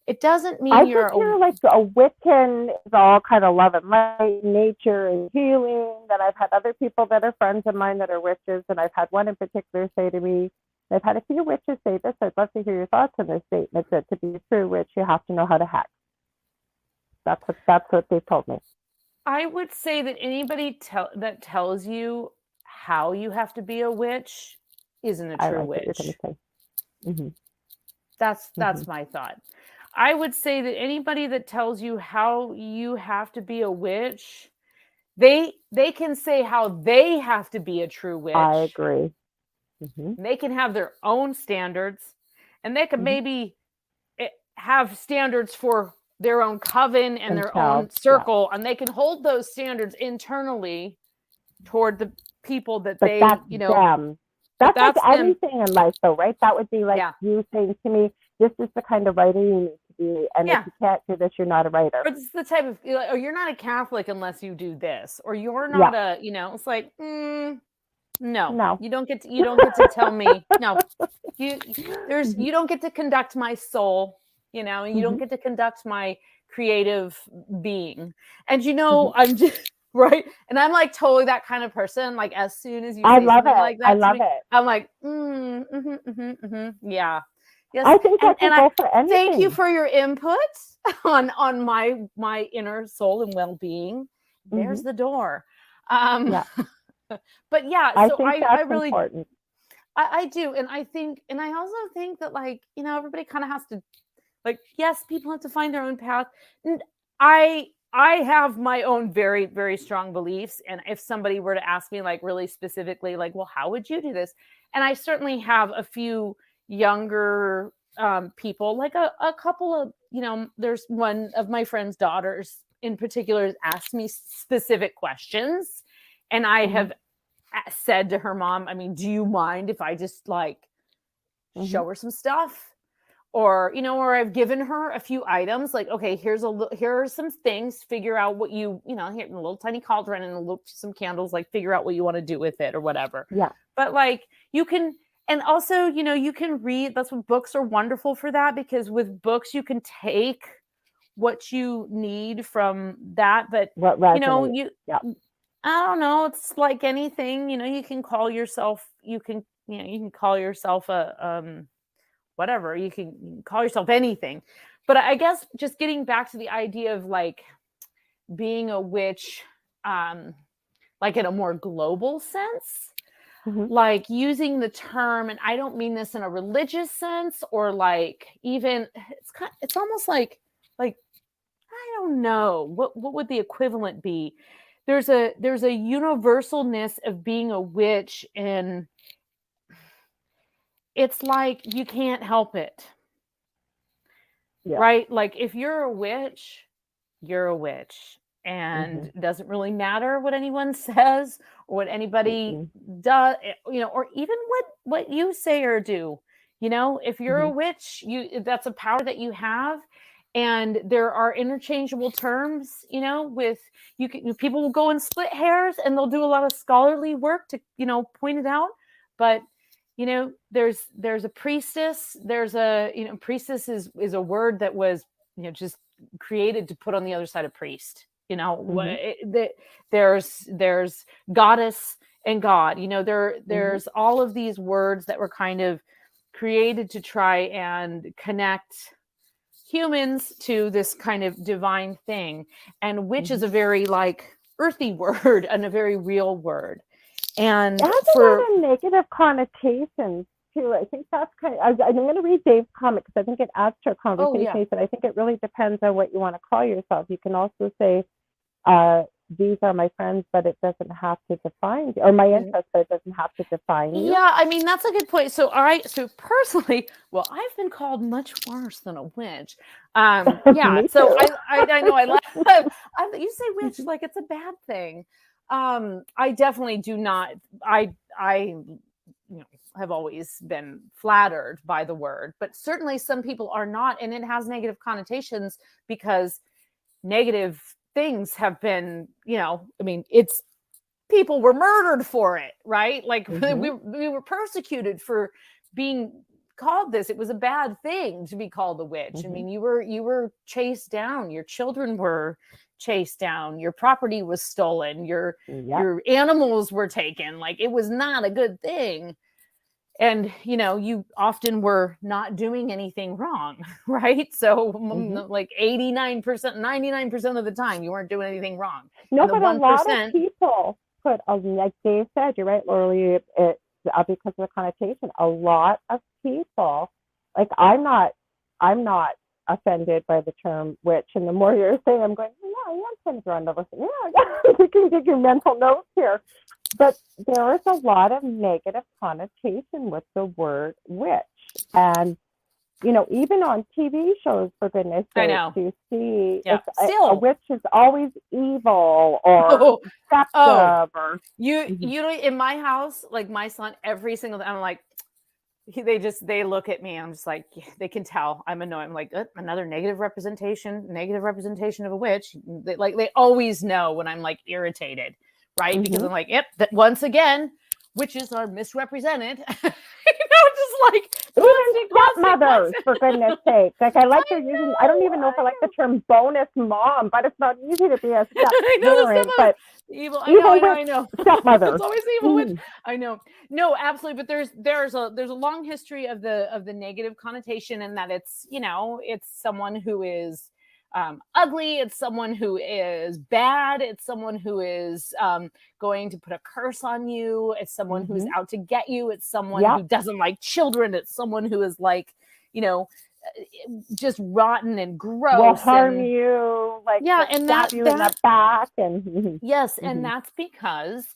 It doesn't mean you're like a Wiccan is all kind of love and light, nature and healing. Then I've had other people that are friends of mine that are witches, and I've had one in particular say to me, I've had a few witches say this, I'd love to hear your thoughts on this statement, that to be a true witch, you have to know how to hack. That's what they told me. I would say that anybody that tells you how you have to be a witch isn't a true witch. That's my thought. I would say that anybody that tells you how you have to be a witch, they can say how they have to be a true witch. I agree. They can have their own standards, and they can maybe have standards for their own coven and their own circle, and they can hold those standards internally toward the people that but they, that's you know, them. That's like anything in life, though, right? That would be like you saying to me, this is the kind of writer you need to be. And if you can't do this, you're not a writer. But it's the type of, or you're not a Catholic unless you do this, or you're not a, you know, it's like, no, you don't get to tell me, no, you don't get to conduct my soul, you know, and you don't get to conduct my creative being. And, you know, I'm just, right. And I'm like totally that kind of person. Like as soon as you say something like that, I'm like, yeah. Yes. I think that can go for anything. Thank you for your input on my inner soul and well-being. There's the door. But yeah, so I really important. I do. And I also think that, like, you know, everybody kind of has to, like, yes, people have to find their own path. And I have my own very, very strong beliefs. And if somebody were to ask me, like, really specifically, like, well, how would you do this? And I certainly have a few younger people, like a couple of, you know, there's one of my friend's daughters in particular asked me specific questions. And I have said to her mom, I mean, do you mind if I just like show her some stuff? Or, you know, or I've given her a few items, like, okay, here are some things, figure out what you know, here a little tiny cauldron and some candles, like figure out what you want to do with it or whatever. Yeah. But like you can, and also, you know, you can read, that's what books are wonderful for that, because with books you can take what you need from that. But, you know, I don't know, it's like anything, you know, you can call yourself a, whatever, you can call yourself anything. But I guess just getting back to the idea of like being a witch, like in a more global sense, like using the term, and I don't mean this in a religious sense or like even, it's almost like, I don't know, what would the equivalent be? There's a universalness of being a witch in it's like you can't help it. Yeah. Right? Like if you're a witch, you're a witch. And it doesn't really matter what anyone says or what anybody does, or even what you say or do. If you're a witch, that's a power that you have. And there are interchangeable terms, with people will go and split hairs and they'll do a lot of scholarly work to, point it out. But there's a priestess. Priestess is a word that was, just created to put on the other side of priest. There's goddess and God. There's all of these words that were kind of created to try and connect humans to this kind of divine thing. And witch is a very like earthy word and a very real word. And it has a lot of negative connotations too. I think that's kind of, I'm going to read Dave's comment because I think it adds to a conversation. He said, I think it really depends on what you want to call yourself. You can also say, these are my friends, but it doesn't have to define you, or my interests, but it doesn't have to define you. Yeah, I mean, that's a good point. So personally, well, I've been called much worse than a witch. Yeah, so I know I laugh. You say witch like it's a bad thing. I definitely do not. I have always been flattered by the word, but certainly some people are not, and it has negative connotations because negative things have been, it's people were murdered for it, right? Like we were persecuted for being called this. It was a bad thing to be called a witch. I mean, you were chased down, your children were chased down, your property was stolen, your animals were taken. Like it was not a good thing. And, you often were not doing anything wrong, right? So like 89%, 99% of the time, you weren't doing anything wrong. No, but 1%, a lot of people put, like Dave said, you're right, Lorilei, because of the connotation, a lot of people, like I'm not offended by the term witch. And the more you're saying, I'm going, I am kind of drawn over. You can take your mental notes here. But there is a lot of negative connotation with the word witch. And, even on TV shows, for goodness sake, you see a witch is always evil or deceptive. Or in my house, like my son, every single time, I'm like, they look at me. I'm just like, they can tell I'm annoyed. I'm like, another negative representation of a witch. They always know when I'm like irritated. Right. Because I'm like, that once again, witches are misrepresented. Just like even stepmothers, for goodness sake. Like I like using, I don't even know if I like the term bonus mom, but it's not easy to be a step-parent, but evil. I know. Stepmother. It's always evil witch. I know. No, absolutely. But there's a long history of the negative connotation, and that it's, it's someone who is ugly, it's someone who is bad, it's someone who is going to put a curse on you, it's someone who's out to get you, it's someone who doesn't like children, it's someone who is like, just rotten and gross, will harm you, like and stab you in the back, and yes, and that's because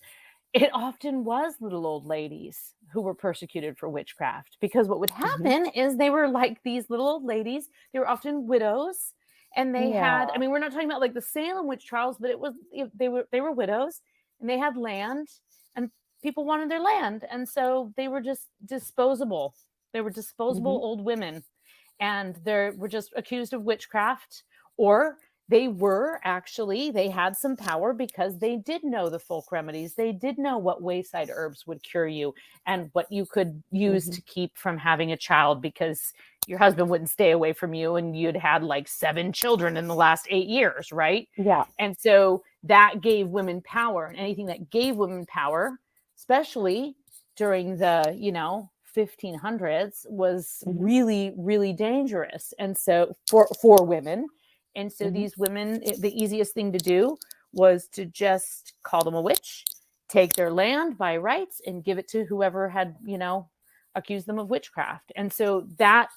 it often was little old ladies who were persecuted for witchcraft, because what would happen is they were like these little old ladies, they were often widows. And they had, I mean, we're not talking about like the Salem witch trials, but it was, they were widows and they had land and people wanted their land. And so they were just disposable. They were disposable old women, and they were just accused of witchcraft, or they had some power because they did know the folk remedies. They did know what wayside herbs would cure you and what you could use to keep from having a child, because your husband wouldn't stay away from you and you'd had like 7 children in the last 8 years, right? Yeah. And so that gave women power, and anything that gave women power, especially during the, 1500s, was really, really dangerous. And so for women. And so these women, the easiest thing to do was to just call them a witch, take their land by rights and give it to whoever had, accused them of witchcraft. And so that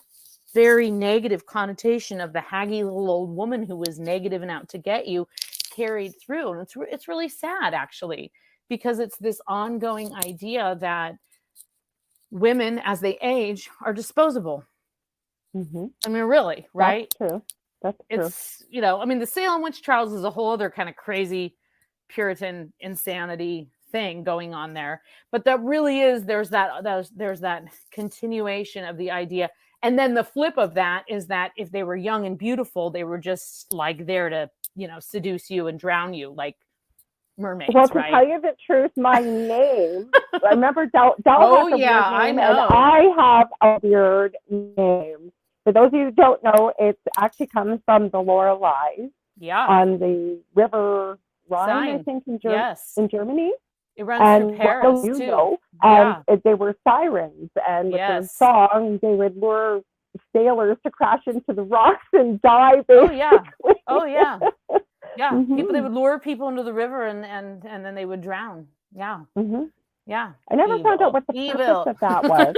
very negative connotation of the haggy little old woman who was negative and out to get you carried through. And it's really sad, actually, because it's this ongoing idea that women as they age are disposable. Mm-hmm. I mean, really, right? That's true. That's true. It's, I mean, the Salem witch trials is a whole other kind of crazy Puritan insanity thing going on there. But that really is, there's that continuation of the idea. And then the flip of that is that if they were young and beautiful, they were just like there to, seduce you and drown you like mermaids, well, to right? tell you the truth, my name, I remember Del Oh, has a yeah, weird I name, know. and I have a weird name. For those of you who don't know, it actually comes from the Lorilei Yeah. on the River Rhine, Sign. I think, in Yes. Germany. It runs through Paris, you too. know, Yeah. and they were sirens, and with their Yes. song, they would lure sailors to crash into the rocks and die, Oh, basically. yeah. Oh, yeah. Yeah. Mhm. They would lure people into the river and then they would drown. Yeah. Mhm. Yeah. I never found out what the purpose of that was.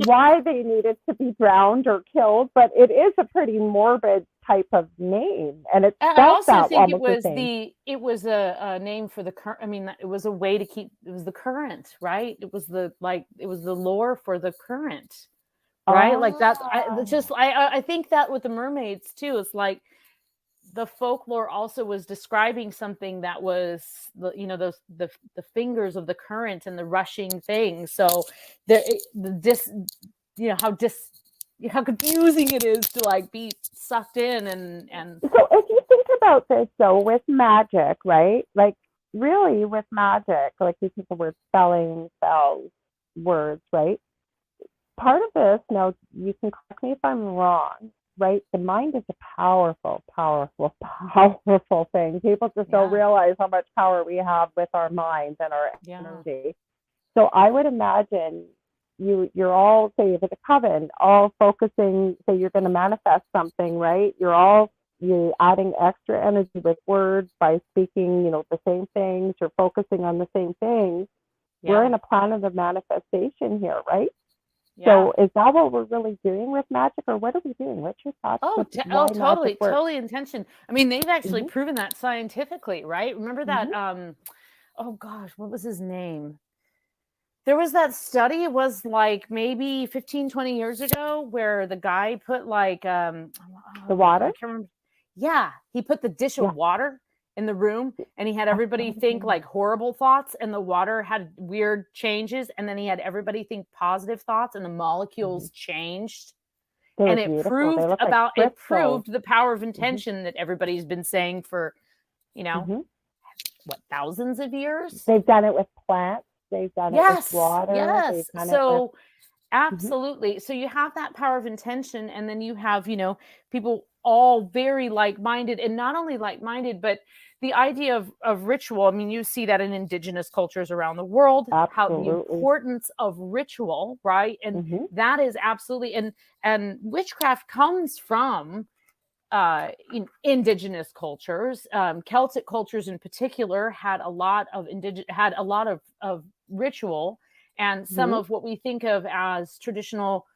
Why they needed to be drowned or killed, but it is a pretty morbid type of name, and it's And I spelled also that think it almost was the same. it was a name for the current. I mean, it was a way to keep, it was the current, right? It was the lore for the current, right? Like that. I think that with the mermaids too, it's like the folklore also was describing something that was the fingers of the current and the rushing thing. So how confusing it is to like be sucked in and So if you think about this though, with magic, right? Like really with magic, like you think the word spelling, spells, words, right? Part of this, now you can correct me if I'm wrong, right? The mind is a powerful, powerful, powerful thing. People just don't realize how much power we have with our minds and our energy. So I would imagine you're all, say, with a coven, all focusing, say you're going to manifest something, right? You're adding extra energy with words by speaking, the same things, you're focusing on the same things. Yeah. We're in a planet of manifestation here, right? Yeah. So is that what we're really doing with magic, or what are we doing? What's your thoughts? Totally intention. I mean, they've actually proven that scientifically, right? Remember that, oh gosh, what was his name? There was that study, it was like maybe 15, 20 years ago, where the guy put like the water? I can't remember. Yeah, he put the dish of water in the room and he had everybody think like horrible thoughts, and the water had weird changes, and then he had everybody think positive thoughts, and the molecules changed. And it proved the power of intention that everybody's been saying for, thousands of years. They've done it with plants. They've done it with water. Yes. So absolutely. So you have that power of intention, and then you have, people all very like-minded, and not only like-minded, but the idea of ritual. I mean, you see that in indigenous cultures around the world, how the importance of ritual, right? And that is absolutely, and witchcraft comes from indigenous cultures. Celtic cultures in particular had a lot of ritual, and some of what we think of as traditional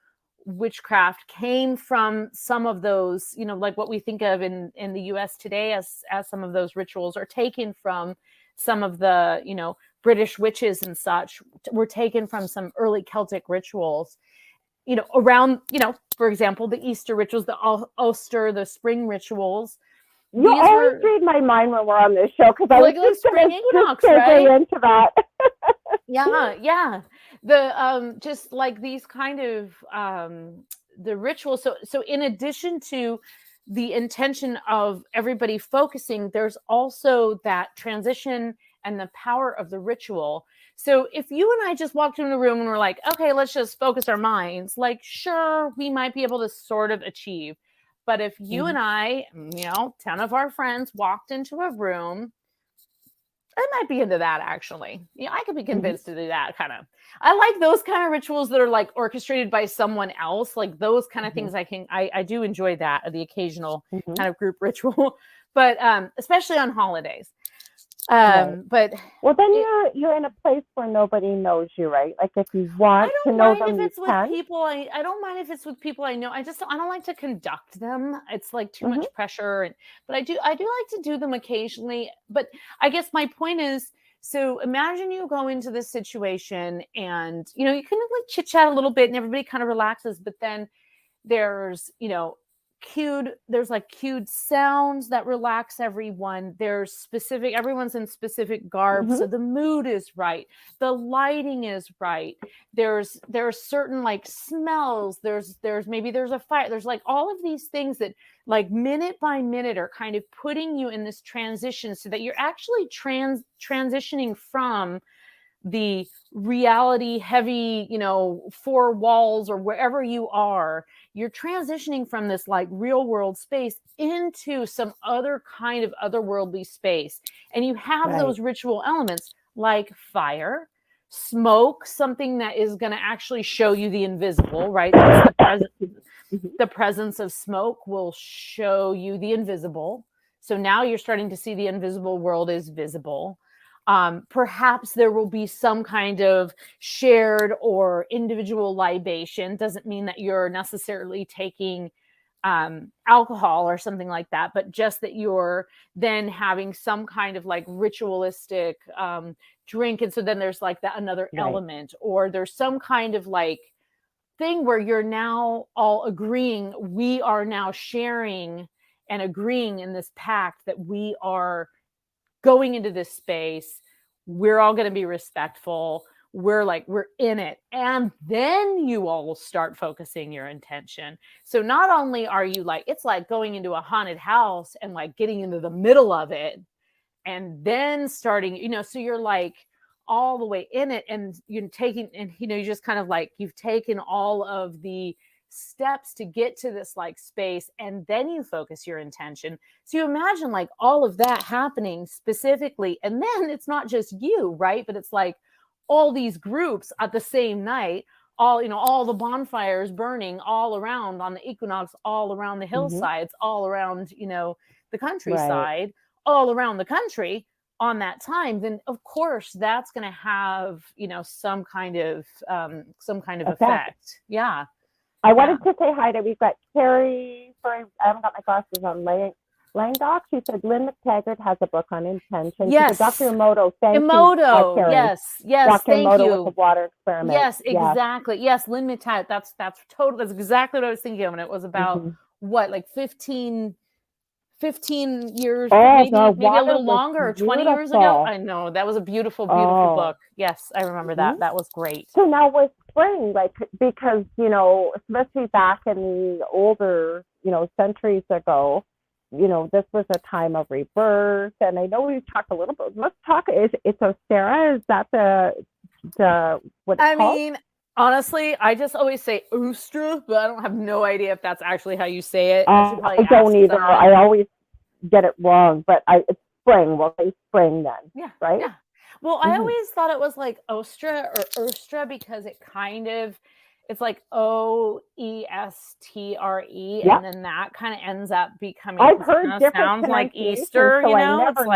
witchcraft came from some of those, like what we think of in the US today as some of those rituals are taken from some of the, British witches and such, were taken from some early Celtic rituals, around, for example, the Easter rituals, the Ulster, the spring rituals. You always read my mind when we're on this show, because I was just spring equinox, right? Into that. Yeah. The just like these kind of the rituals. So in addition to the intention of everybody focusing, there's also that transition and the power of the ritual. So if you and I just walked into a room and we're like, okay, let's just focus our minds, like, sure, we might be able to sort of achieve. But if you and I, 10 of our friends walked into a room, I might be into that, actually. I could be convinced to do that kind of. I like those kind of rituals that are like orchestrated by someone else, like those kind of things. I do enjoy that, the occasional kind of group ritual, but especially on holidays. But well, then you're in a place where nobody knows you, right? Like if you want to know them, if it's with people. I don't mind if it's with people I know. I don't like to conduct them. It's like too much pressure. But I do like to do them occasionally. But I guess my point is, So imagine you go into this situation and, you know, you can like chit chat a little bit and everybody kind of relaxes, but then there's, you know, there's like cued sounds that relax everyone. There's specific, everyone's in specific garb. So the mood is right. The lighting is right. There's certain like smells. There's a fire. There's like all of these things that like minute by minute are kind of putting you in this transition so that you're actually transitioning from the reality heavy, you know, four walls or wherever you are, you're transitioning from this like real world space into some other kind of otherworldly space. And you have those ritual elements like fire, smoke, something that is going to actually show you the invisible, right? That's the presence of smoke will show you the invisible. So now you're starting to see the invisible world is visible. Perhaps there will be some kind of shared or individual libation. Doesn't mean that you're necessarily taking alcohol or something like that, but just that you're then having some kind of like ritualistic drink. And so then there's like that another element, or there's some kind of like thing where you're now all agreeing, we are now sharing and agreeing in this pact that we are going into this space, we're all going to be respectful. We're in it. And then you all will start focusing your intention. So not only are you like, it's like going into a haunted house and like getting into the middle of it and then starting, you know, so you're like all the way in it and you're taking, and, you know, you just kind of like, you've taken all of the steps to get to this like space, and then you focus your intention. So you imagine like all of that happening specifically, and then it's not just you, right? But it's like all these groups at the same night, all, you know, all the bonfires burning all around on the equinox, all around the hillsides, all around, you know, the countryside, all around the country on that time. Then of course that's going to have, you know, some kind of effect. Yeah. I wanted to say hi to, we've got Carrie, sorry, I haven't got my glasses on, Langdock. She said Lynn McTaggart has a book on intention. Yes. Dr. Emoto, thank you. Emoto, yes, Dr. thank Emoto you. with the water experiment. Yes, exactly. Yes, Lynn McTaggart, that's exactly what I was thinking of. And it was about what, like 15 years, maybe a little longer, 20 years ago. I know, that was a beautiful book. Yes, I remember that. That was great. So now with spring, like, because, you know, especially back in the older, you know, centuries ago, you know, this was a time of rebirth. And I know we've talked a little bit, let's talk, it's Ostara, is that the what it's called? Mean, honestly, I just always say Ostra, but I don't have no idea if that's actually how you say it. I don't either. Someone. I always get it wrong, but it's spring. We'll say spring then. Yeah. Right? Yeah. Well, I always thought it was like Ostra or Erstra because it kind of, it's like Oestre, and then that kind of ends up becoming, I've heard different sounds like Easter, so you know? It's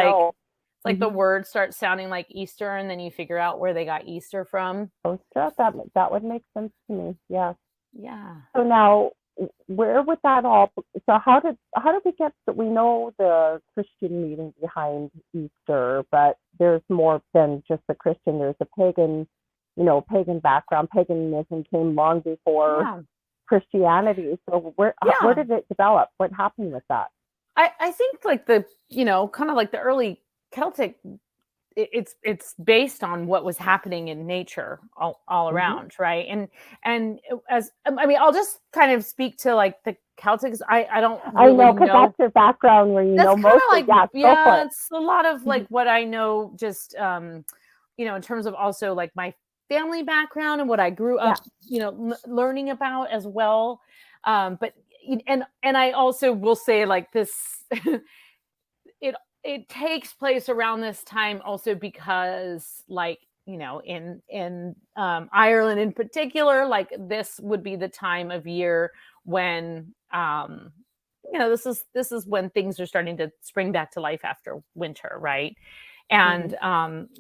like the word starts sounding like Easter, and then you figure out where they got Easter from. Ostra, that would make sense to me. Yes. Yeah. So now, where would that all? So how did we get? We know the Christian meaning behind Easter, but there's more than just the Christian. There's a pagan, you know, pagan background. Paganism came long before Christianity. So where did it develop? What happened with that? I think like the, you know, kind of like the early Celtic, it's based on what was happening in nature all around, right? And as I mean, I'll just kind of speak to like the Celtics. I don't really know because that's your background where you know most like, of it's a lot of like what I know, just you know, in terms of also like my family background and what I grew up, you know, learning about as well. But and I also will say like this. It takes place around this time also because, like, you know, in Ireland in particular, like this would be the time of year when, you know, this is when things are starting to spring back to life after winter, right? And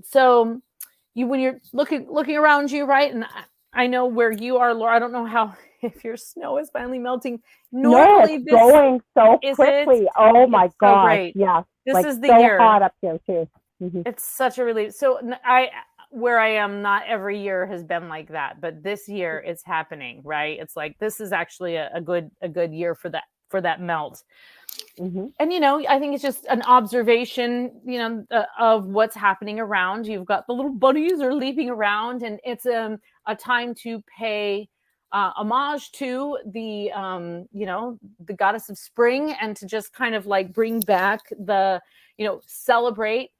so when you're looking around you, right, and I know where you are, Laura. I don't know how if your snow is finally melting. Normally, it's going so quickly. Oh my God! Yes, This like is the so year. hot up here too. It's such a relief. So where I am, not every year has been like that, but this year it's happening, right? It's like, this is actually a good year for that melt. And, you know, I think it's just an observation, you know, of what's happening around. You've got the little bunnies are leaping around, and it's a time to pay homage to the, you know, the goddess of spring, and to just kind of like bring back the, you know, celebrate.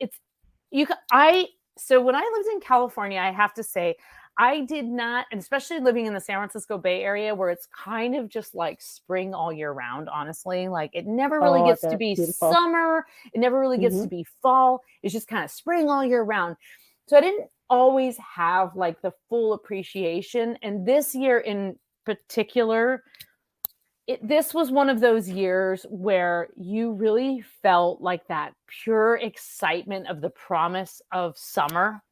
So when I lived in California, I have to say, I did not, and especially living in the San Francisco Bay Area, where it's kind of just like spring all year round, honestly. Like, it never really gets to be beautiful. Summer. It never really gets to be fall. It's just kind of spring all year round. So I didn't always have like the full appreciation. And this year in particular, this was one of those years where you really felt like that pure excitement of the promise of summer.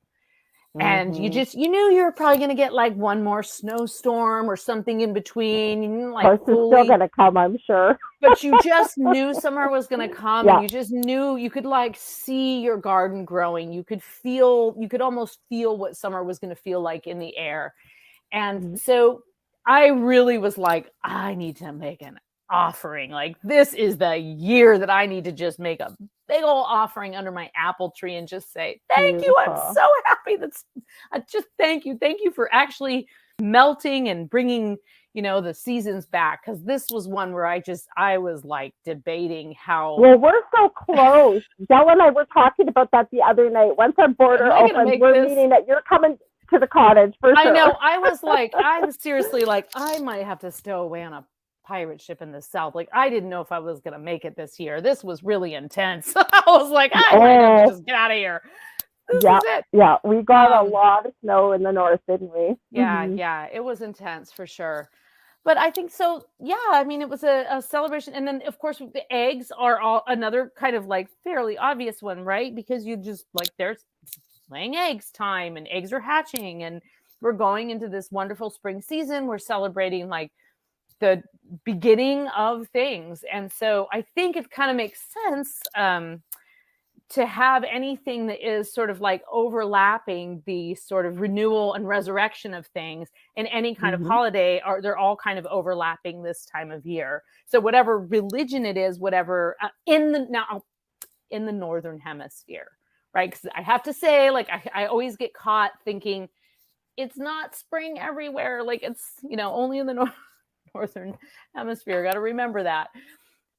And you knew you were probably going to get like one more snowstorm or something in between. Like, of course, it's still going to come, I'm sure. But you just knew summer was going to come, and you just knew you could like see your garden growing. You could almost feel what summer was going to feel like in the air. And so I really was like, I need to make an offering. Like, this is the year that I need to just make a big old offering under my apple tree and just say, thank you. I'm so happy. Thank you. Thank you for actually melting and bringing, you know, the seasons back. Cause this was one where I was like debating how. Well, we're so close. Dell and I were talking about that the other night. Once our border opens, we're meeting that you're coming to the cottage for sure. I know. I was seriously like, I might have to stow away on a pirate ship in the South. Like, I didn't know if I was going to make it this year. This was really intense. I was like, I might have to just get out of here. This is it. Yeah. We got a lot of snow in the north, didn't we? Yeah. Yeah. It was intense for sure. But I think so. Yeah. I mean, it was a celebration. And then, of course, the eggs are all another kind of like fairly obvious one, right? Because you just like, there's laying eggs time, and eggs are hatching, and we're going into this wonderful spring season. We're celebrating like the beginning of things. And so I think it kind of makes sense to have anything that is sort of like overlapping the sort of renewal and resurrection of things in any kind of holiday, they're all kind of overlapping this time of year. So whatever religion it is, whatever in the Northern Hemisphere, right? Because I have to say, like, I always get caught thinking it's not spring everywhere. Like, it's, you know, only in the Northern Hemisphere. Got to remember that.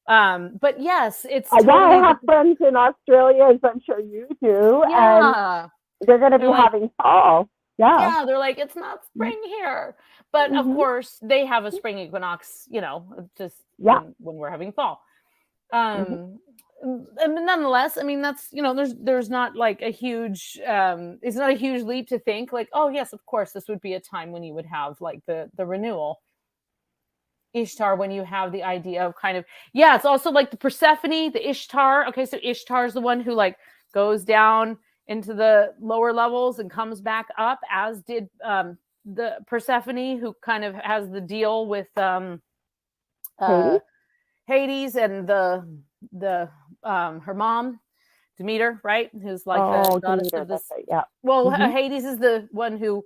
But yes, it's totally I have friends in Australia, as I'm sure you do. Yeah. And they're going to be having fall. Yeah, they're like, it's not spring here. But of course, they have a spring equinox, you know, just when we're having fall. And nonetheless, I mean, that's, you know, there's not like a huge, it's not a huge leap to think like, oh yes, of course, this would be a time when you would have like the renewal. Ishtar, when you have the idea of kind of, it's also like the Persephone, the Ishtar. Okay, so Ishtar is the one who like goes down into the lower levels and comes back up, as did the Persephone, who kind of has the deal with Hades and the her mom Demeter, right? Who's like the goddess of this. Right, Well, Hades is the one who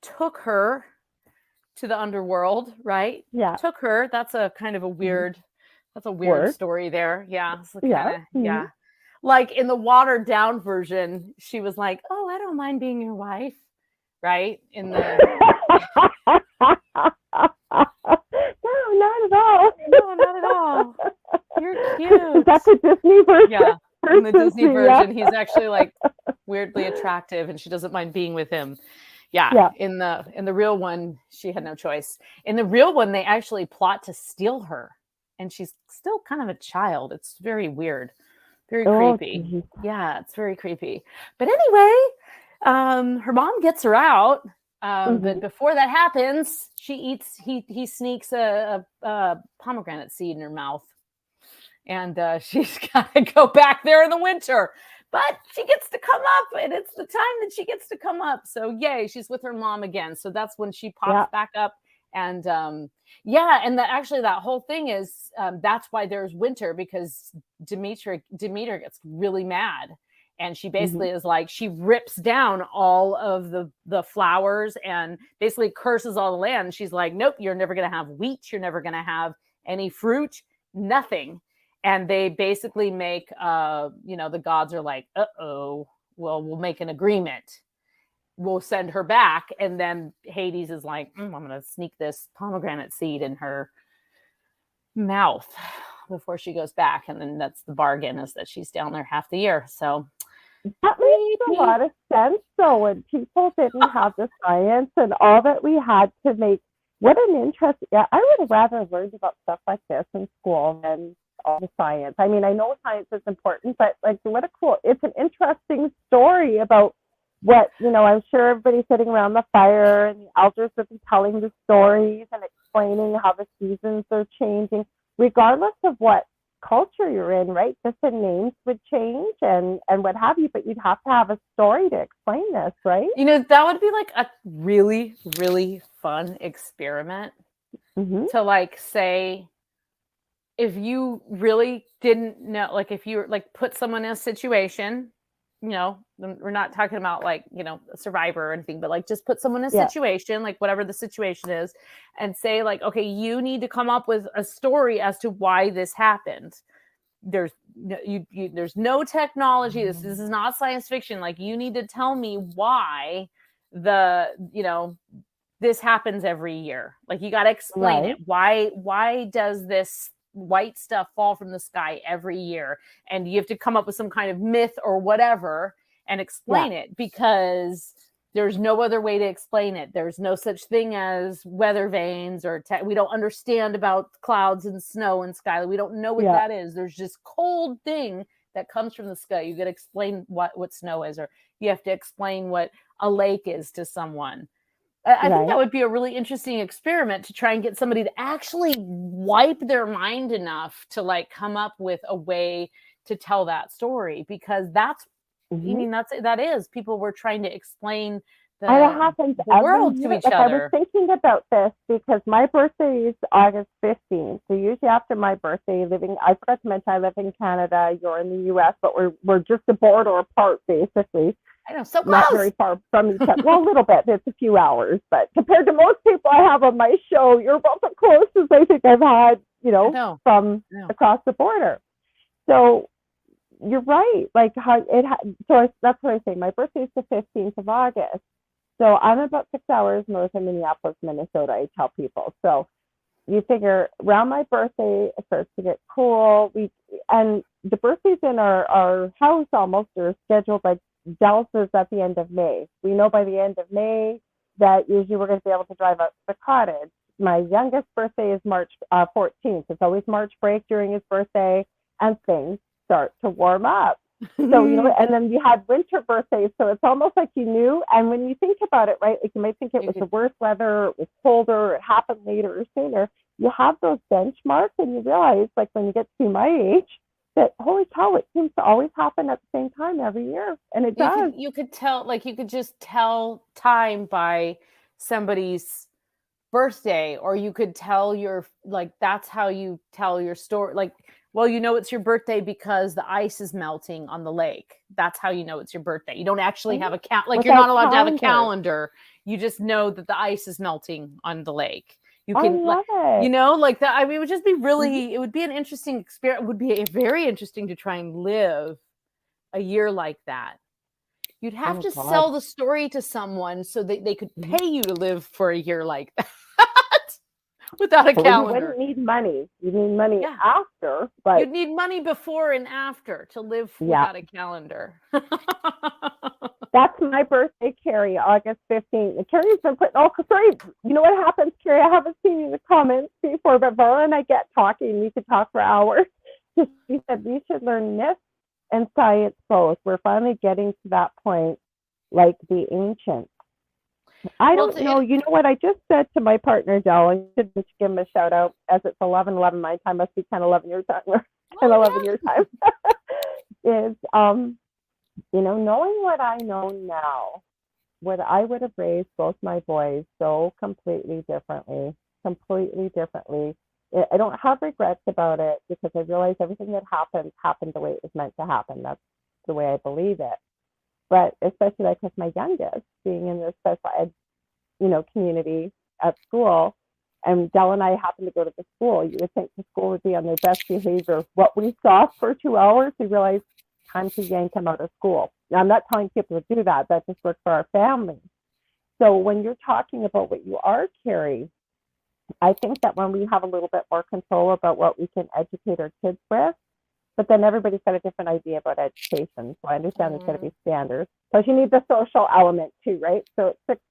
took her to the underworld, right? Yeah. Took her. That's a kind of a weird, that's a weird story there. Yeah. So yeah. Like in the watered down version, she was like, oh, I don't mind being your wife. Right? In the No, not at all. No, not at all. You're cute. That's a Disney version. Yeah. In the Disney version, he's actually like weirdly attractive, and she doesn't mind being with him. Yeah. In the real one, she had no choice. In the real one, they actually plot to steal her, and she's still kind of a child. It's very weird, very creepy. Geez. Yeah, it's very creepy. But anyway, her mom gets her out. But before that happens, he sneaks a pomegranate seed in her mouth, and she's got to go back there in the winter. But she gets to come up, and it's the time that she gets to come up. So yay, she's with her mom again. So that's when she pops back up And yeah, and actually that whole thing is that's why there's winter, because Demeter gets really mad, and she basically is like, she rips down all of the flowers and basically curses all the land. She's like, nope, you're never going to have wheat, you're never going to have any fruit, nothing. And they basically make the gods are like, uh-oh, well, we'll make an agreement, we'll send her back. And then Hades is like, I'm going to sneak this pomegranate seed in her mouth before she goes back. And then that's the bargain, is that she's down there half the year. So that makes a lot of sense, though, when people didn't have the science and all that we had to make. What an interest. Yeah, I would have rather learned about stuff like this in school than all the science. I mean, I know science is important, but like, what a cool, it's an interesting story about what, I'm sure everybody sitting around the fire and the elders would be telling the stories and explaining how the seasons are changing, regardless of what culture you're in, right? Just the names would change and what have you, but you'd have to have a story to explain this, right? That would be like a really, really fun experiment to like say, if you really didn't know, like if you like put someone in a situation, we're not talking about like, a survivor or anything, but like just put someone in a situation, like whatever the situation is, and say like, okay, you need to come up with a story as to why this happened. There's there's no technology. This is not science fiction. Like, you need to tell me why this happens every year. Like, you got to explain it. Why does this white stuff fall from the sky every year? And you have to come up with some kind of myth or whatever and explain it, because there's no other way to explain it. There's no such thing as weather vanes or we don't understand about clouds and snow and sky. We don't know what that is. There's just cold thing that comes from the sky. You got to explain what snow is, or you have to explain what a lake is to someone. I think that would be a really interesting experiment, to try and get somebody to actually wipe their mind enough to like come up with a way to tell that story, because that's, that is, people were trying to explain the world to each other. I was thinking about this because my birthday is August 15th. So usually after my birthday, I forgot to mention I live in Canada, you're in the US, but we're just a border apart basically. I know, so close. Not very far from each other. Well, a little bit. It's a few hours, but compared to most people I have on my show, you're about the closest I think I've had, from across the border. So you're right. Like so that's what I say. My birthday is the 15th of August. So I'm about 6 hours north of Minneapolis, Minnesota, I tell people. So you figure around my birthday, it starts to get cool. And the birthdays in our house almost are scheduled like Delta's at the end of May. We know by the end of May that usually we're going to be able to drive up to the cottage. My youngest birthday is March 14th. It's always March break during his birthday, and things start to warm up. So, and then you had winter birthdays, so it's almost like you knew. And when you think about it, right, like you might think it was the worst weather, it was colder, it happened later or sooner. You have those benchmarks, and you realize, like when you get to my age, that holy cow, it seems to always happen at the same time every year, and it does. You could tell, like you could just tell time by somebody's birthday, or you could tell that's how you tell your story. Like, well, it's your birthday because the ice is melting on the lake. That's how you know it's your birthday. You don't actually have you're not allowed to have a calendar. You just know that the ice is melting on the lake. You can, like that. I mean, it would just be really, it would be an interesting experience. It would be very interesting to try and live a year like that. You'd have to sell the story to someone so that they could pay you to live for a year like that without a calendar. You wouldn't need money. You need money after, but you'd need money before and after to live without a calendar. That's my birthday, Carrie, August 15th. Carrie's been putting, sorry, you know what happens, Carrie? I haven't seen you in the comments before, but Varla and I get talking. We could talk for hours. She said we should learn myths and science both. We're finally getting to that point, like the ancients. I don't know. You know what I just said to my partner, Dell? I should give him a shout out, as it's 11:11 my time, must be 10:11 your time, 10:11 your time. Is knowing what I know now, I would have raised both my boys so completely differently. completely differently. I don't have regrets about it because I realize everything that happened the way it was meant to happen. That's the way I believe it. But especially like with my youngest being in the special ed, community at school, and Dell and I happened to go to the school. You would think the school would be on their best behavior. What we saw for 2 hours, we realized time to yank them out of school. Now, I'm not telling people to do that. That just works for our family. So when you're talking about what you are, Carrie, I think that when we have a little bit more control about what we can educate our kids with, but then everybody's got a different idea about education. So I understand there's going to be standards. So you need the social element too, right? So it's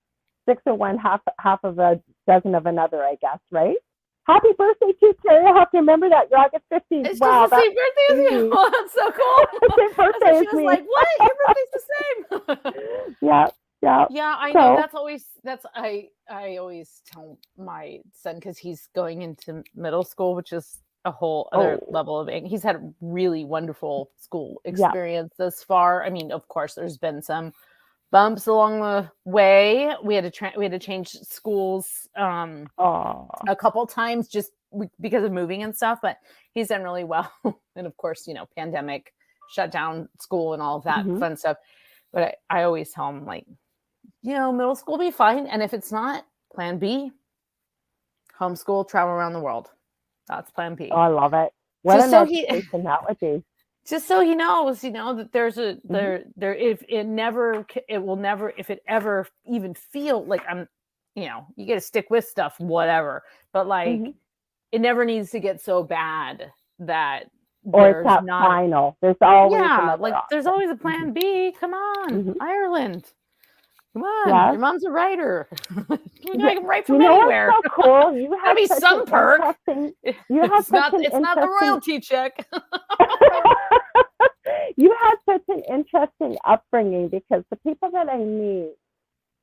six of one, half of a dozen of another, I guess, right? Happy birthday to Carrie. I have to remember that. You're August 15th. It's wow, just the same birthday as you. Well, that's so cool. Same birthday She as was me. like, what? Your birthday's the same. Yeah. Yeah, I know. I always tell my son, because he's going into middle school, which is a whole other level of, he's had a really wonderful school experience thus far. I mean, of course, there's been some bumps along the way. We had to change schools a couple times just because of moving and stuff, but he's done really well. And of course, pandemic shut down school and all of that fun stuff. But I always tell him, like, middle school will be fine. And if it's not, plan B, homeschool, travel around the world. That's plan B. Oh, I love it. What an education that would be. Just so he knows, that there's if it ever even feel like I'm, you get to stick with stuff, whatever. But like, it never needs to get so bad that or it's not final. There's always there's always a plan B. Come on, Ireland. Come on, your mom's a writer. I can write from anywhere. What's so cool? You have be some perk. It's not the royalty check. You had such an interesting upbringing, because the people that I meet,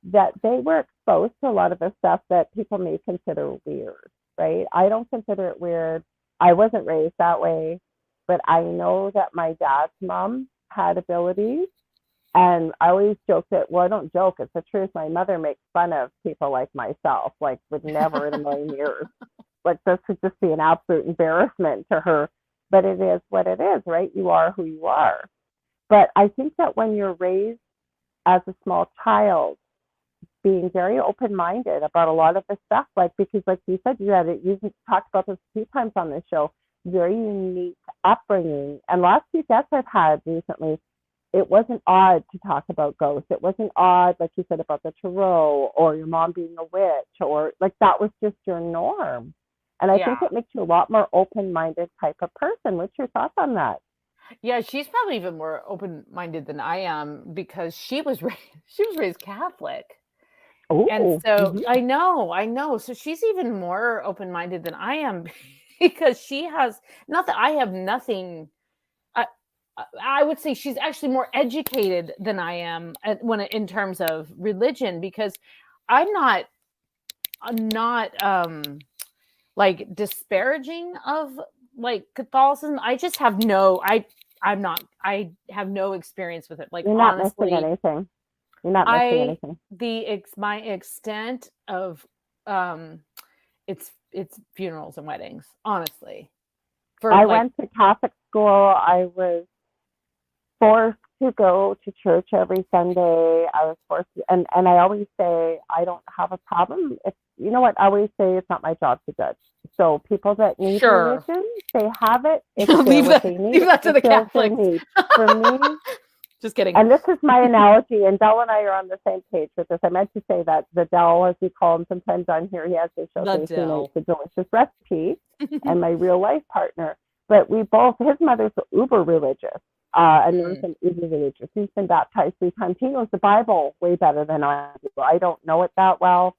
that they were exposed to a lot of the stuff that people may consider weird, right? I don't consider it weird. I wasn't raised that way, but I know that my dad's mom had abilities. And I always joke that, well, I don't joke, it's the truth. My mother makes fun of people like myself, like would never in a million years. Like this would just be an absolute embarrassment to her. But it is what it is, right? You are who you are. But I think that when you're raised as a small child, being very open-minded about a lot of the stuff, because like you said, you've talked about this a few times on this show, very unique upbringing. And last few guests I've had recently, it wasn't odd to talk about ghosts. It wasn't odd, like you said, about the tarot or your mom being a witch, or like that was just your norm. And I think it makes you a lot more open-minded type of person. What's your thoughts on that? Yeah, she's probably even more open-minded than I am, because she was raised Catholic. Ooh. And so I know. So she's even more open-minded than I am, because she has not that I have nothing. I would say she's actually more educated than I am in terms of religion, because I'm not like disparaging of like Catholicism. I just have I have no experience with it. Like, you're not missing anything. You're not missing anything. My extent of it's funerals and weddings, honestly. I went to Catholic school. I was forced to go to church every Sunday. I was forced to, and I always say I don't have a problem. You know what? I always say it's not my job to judge. So people that need religion, they have it. Leave that to the Catholics. For me, just kidding. And this is my analogy, and Del and I are on the same page with this. I meant to say that the Del, as we call him sometimes on here, he has to show the delicious recipe, and my real life partner. But we both, his mother's uber religious. And Nathan is religious. He's been baptized 3 times. He knows the Bible way better than I do. I don't know it that well.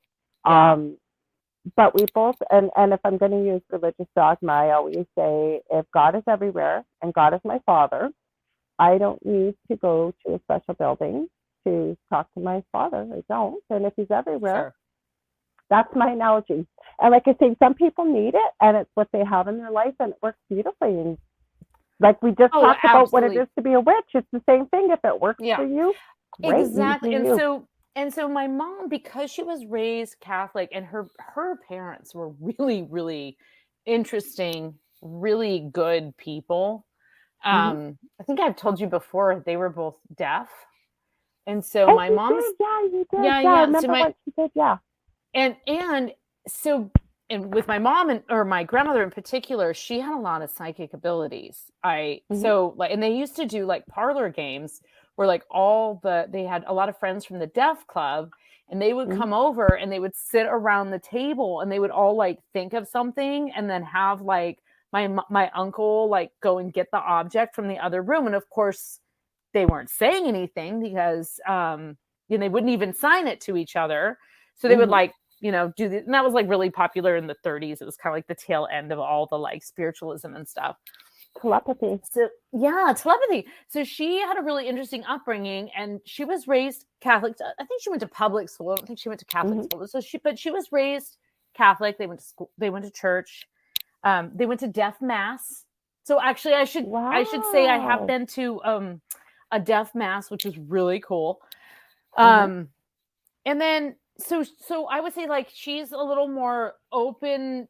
But we both, and if I'm going to use religious dogma, I always say, if God is everywhere and God is my father, I don't need to go to a special building to talk to my father. I don't. And if he's everywhere, that's my analogy. And like I say, some people need it, and it's what they have in their life, and it works beautifully. And like we just talked about what it is to be a witch. It's the same thing. If it works for you, great. Exactly. And so And so my mom, because she was raised Catholic, and her parents were really, really interesting, really good people. Mm-hmm. I think I've told you before they were both deaf. And so Oh, my you mom's did. Yeah, you did. yeah, Yeah, I yeah. So remember my what you did. Yeah. and so and with my mom or my grandmother in particular, she had a lot of psychic abilities. Mm-hmm. So like, and they used to do like parlor games where like they had a lot of friends from the deaf club, and they would Mm-hmm. come over and they would sit around the table and they would all like think of something and then have like my uncle like go and get the object from the other room. And of course they weren't saying anything because they wouldn't even sign it to each other. So they would Mm-hmm. like, do the, and that was like really popular in the 30s. It was kind of like the tail end of all the like spiritualism and stuff. Telepathy. So yeah, telepathy. So she had a really interesting upbringing, and she was raised Catholic. I think she went to public school. I don't think she went to Catholic Mm-hmm. school. But she was raised Catholic. They went to school. They went to church. They went to deaf mass. So actually, I should say I have Wow. been to a deaf mass, which was really cool. Mm-hmm. And then so I would say like she's a little more open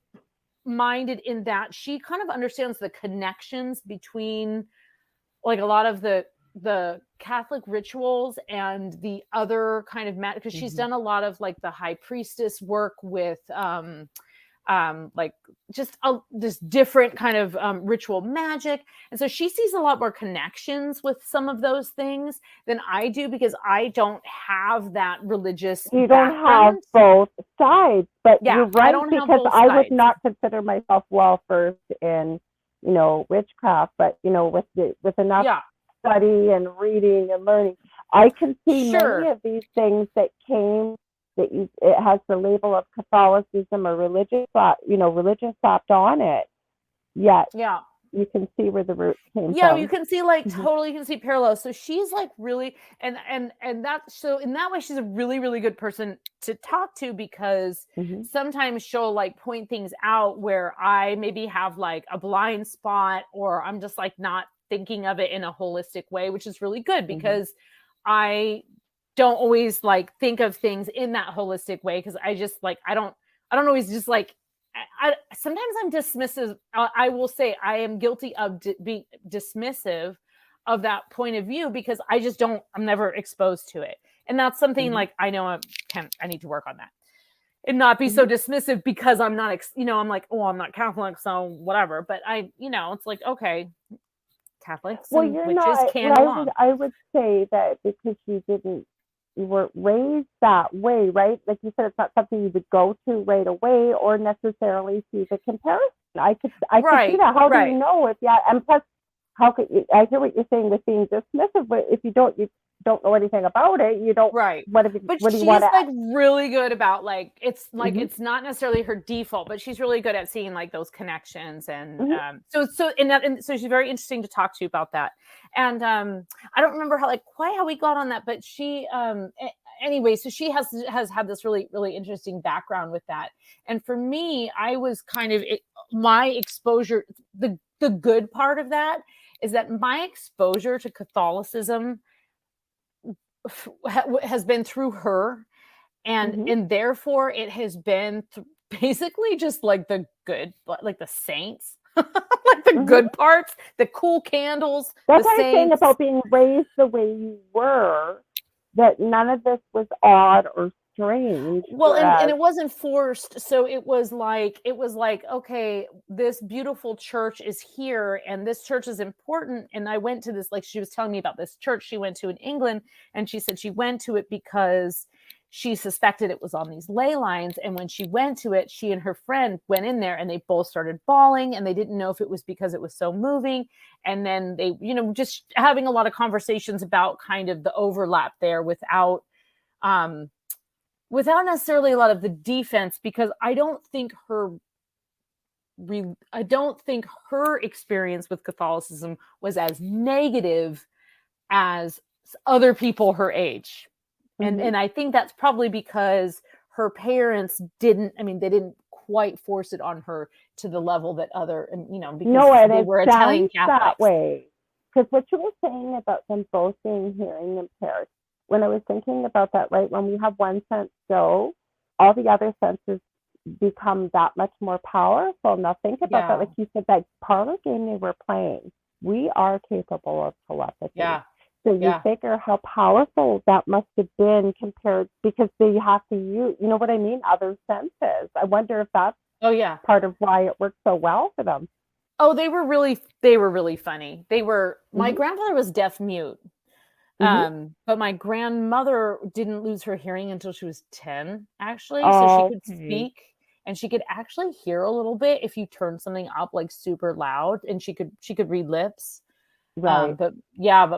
minded in that she kind of understands the connections between like a lot of the Catholic rituals and the other kind of because she's Mm-hmm. done a lot of like the high priestess work with like just this different kind of ritual magic. And so she sees a lot more connections with some of those things than I do because I don't have that religious You don't have background. both sides, but Yeah, you're I right, don't have because both I would sides. not consider myself well versed in, witchcraft, but with enough Yeah, study and reading and learning, I can see many sure. of these things that came it has the label of Catholicism or religion slapped on it. Yet Yeah. you can see where the root came Yeah, you from. can see like Mm-hmm. totally you can see parallels. So she's like really and that so in that way she's a really really good person to talk to because Mm-hmm. sometimes she'll like point things out where I maybe have like a blind spot or I'm just like not thinking of it in a holistic way, which is really good Mm-hmm. because I don't always like think of things in that holistic way because I just like I don't always just like sometimes I'm dismissive. I will say I am guilty of being dismissive of that point of view because I'm never exposed to it. And that's something Mm-hmm. like I know I need to work on that and not be so dismissive because I'm not, I'm like, oh, I'm not Catholic, so whatever. But it's like, okay, Catholics Well, and you're witches not. can Well, go I would on. I would say that because you weren't raised that way, right? Like you said, it's not something you would go to right away or necessarily see the comparison. I could see Right, that. How do you right. know if and plus, how could you? I hear what you're saying with being dismissive, but if you don't know anything about it, you don't. Right. But What do you want she's to? like really good about like Mm-hmm. it's not necessarily her default, but she's really good at seeing like those connections and Mm-hmm. so she's very interesting to talk to you about that. And I don't remember quite how we got on that, but she anyway, so she has had this really really interesting background with that. And for me, I was kind of my exposure the good part of that is that my exposure to Catholicism has been through her and Mm-hmm. and therefore it has been basically just like the good like the saints like the Mm-hmm. good parts, the cool candles, the That's what I'm saying saints. about being raised the way you were. That none of this was odd or strange. Well, and Whereas, it wasn't forced. So it was like, okay, this beautiful church is here and this church is important. And I went to this, like she was telling me about this church she went to in England, and she said she went to it because she suspected it was on these ley lines. And when she went to it, she and her friend went in there and they both started bawling and they didn't know if it was because it was so moving. And then they, just having a lot of conversations about kind of the overlap there um without necessarily a lot of the defense, because I don't think her experience with Catholicism was as negative as other people her age. And mm-hmm. and I think that's probably because her parents they didn't quite force it on her to the level that because No, and they it were Italian sounds that Catholics. way. Because what you were saying about them both being hearing impaired, when I was thinking about that, right, when we have one sense go, all the other senses become that much more powerful. Now think about that, like you said, that parlor game they were playing. We are capable of telepathy. Yeah. So you figure how powerful that must have been compared, because they have to use, you know what I mean, other senses. I wonder if that's part of why it worked so well for them. Oh, they were really funny. My grandfather was deaf mute. But my grandmother didn't lose her hearing until she was 10, actually. So she could speak, and she could actually hear a little bit if you turned something up like super loud, and she could read lips. Right. But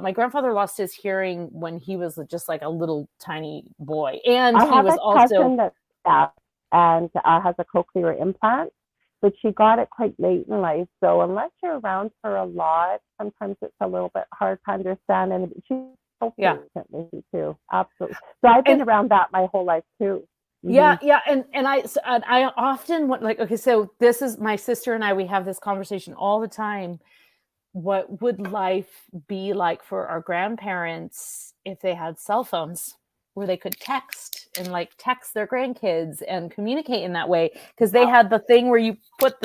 my grandfather lost his hearing when he was just like a little tiny boy. And I he have was a also cousin that's deaf and has a cochlear implant, but she got it quite late in life. So unless you're around for a lot, sometimes it's a little bit hard to understand. And she's so patient with you too. Absolutely. So I've been around that my whole life too. Yeah. And I often want, like, okay, so this is my sister and I, we have this conversation all the time. What would life be like for our grandparents if they had cell phones where they could text and like text their grandkids and communicate in that way? Because they had the thing where you put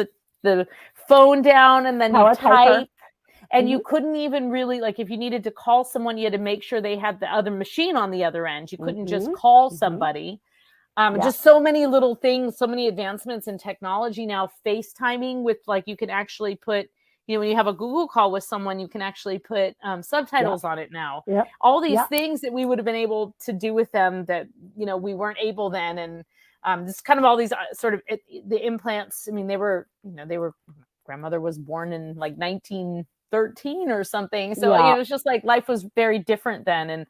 the phone down and then you type, and you couldn't even really, like, if you needed to call someone, you had to make sure they had the other machine on the other end. You couldn't just call somebody. Just so many little things, so many advancements in technology now. FaceTiming with, like, you can actually put, you know, when you have a Google call with someone, you can actually put subtitles on it now. All these things that we would have been able to do with them that, you know, we weren't able then. And just kind of all these the implants. I mean, grandmother was born in like 1913 or something. So it was just like life was very different then. And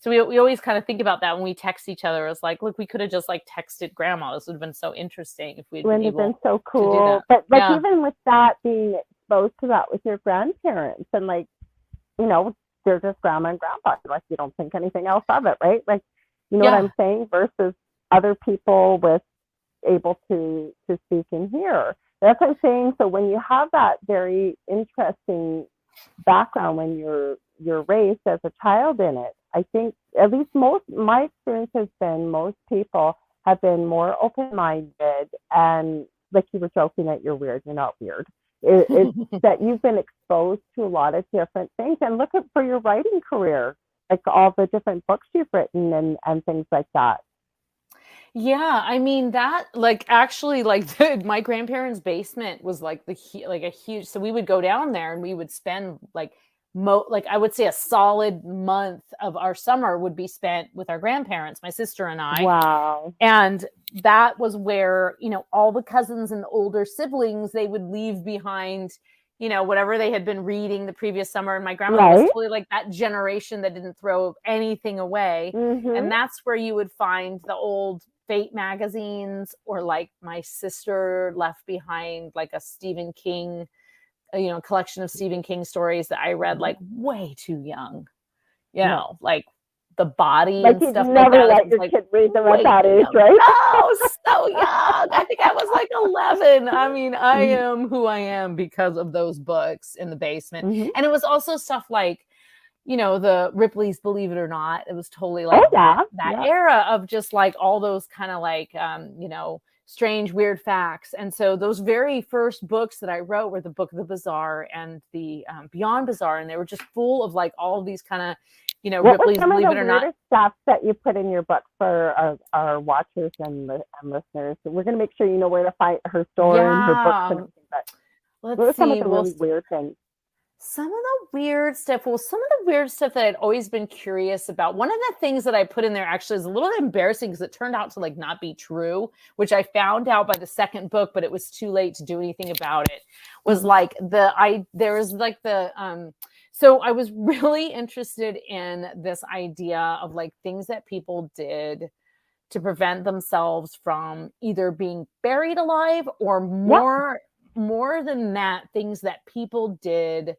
so we always kind of think about that when we text each other. It's like, look, we could have just like texted grandma. This would have been so interesting if we'd been able been so cool. to do that. But like even with that, being exposed to that with your grandparents, and like, you know, they're just grandma and grandpa. Like you don't think anything else of it, right? Like, you know what I'm saying? Versus other people with able to speak and hear. That's what I'm saying. So when you have that very interesting background when you're raised as a child in it, I think at least my experience has been most people have been more open-minded, and like you were joking that you're weird, you're not weird. It's that you've been exposed to a lot of different things, and look at for your writing career, like all the different books you've written and things like that. Yeah, I mean that, like, actually, like my grandparents' basement was like a huge. So we would go down there and we would spend like I would say a solid month of our summer would be spent with our grandparents, my sister and I. Wow. And that was where, you know, all the cousins and older siblings, they would leave behind, you know, whatever they had been reading the previous summer. And my grandmother was totally like that generation that didn't throw anything away. And that's where you would find the old Fate magazines, or like my sister left behind like a Stephen King, you know, collection of Stephen King stories that I read like way too young, you know, like The Body like and stuff like that. Never let your like, kid read them at that age, right? Oh, so young. I think I was like 11. I mean, I am who I am because of those books in the basement. And it was also stuff like, you know, the Ripley's Believe It or Not. It was totally like that era of just like all those kind of like, you know, strange, weird facts. And so those very first books that I wrote were the Book of the Bizarre and the Beyond Bizarre. And they were just full of like all of these kind of, you know, what Ripley's Believe It or Not stuff that you put in your book for our watchers and listeners. We're going to make sure you know where to find her story and her books and everything. But what are some of the really weird things? Some of the weird stuff. Well, some of the weird stuff that I'd always been curious about. One of the things that I put in there actually is a little embarrassing because it turned out to like not be true, which I found out by the second book, but it was too late to do anything about it. Was like there was like the so I was really interested in this idea of like things that people did to prevent themselves from either being buried alive or more than that, things that people did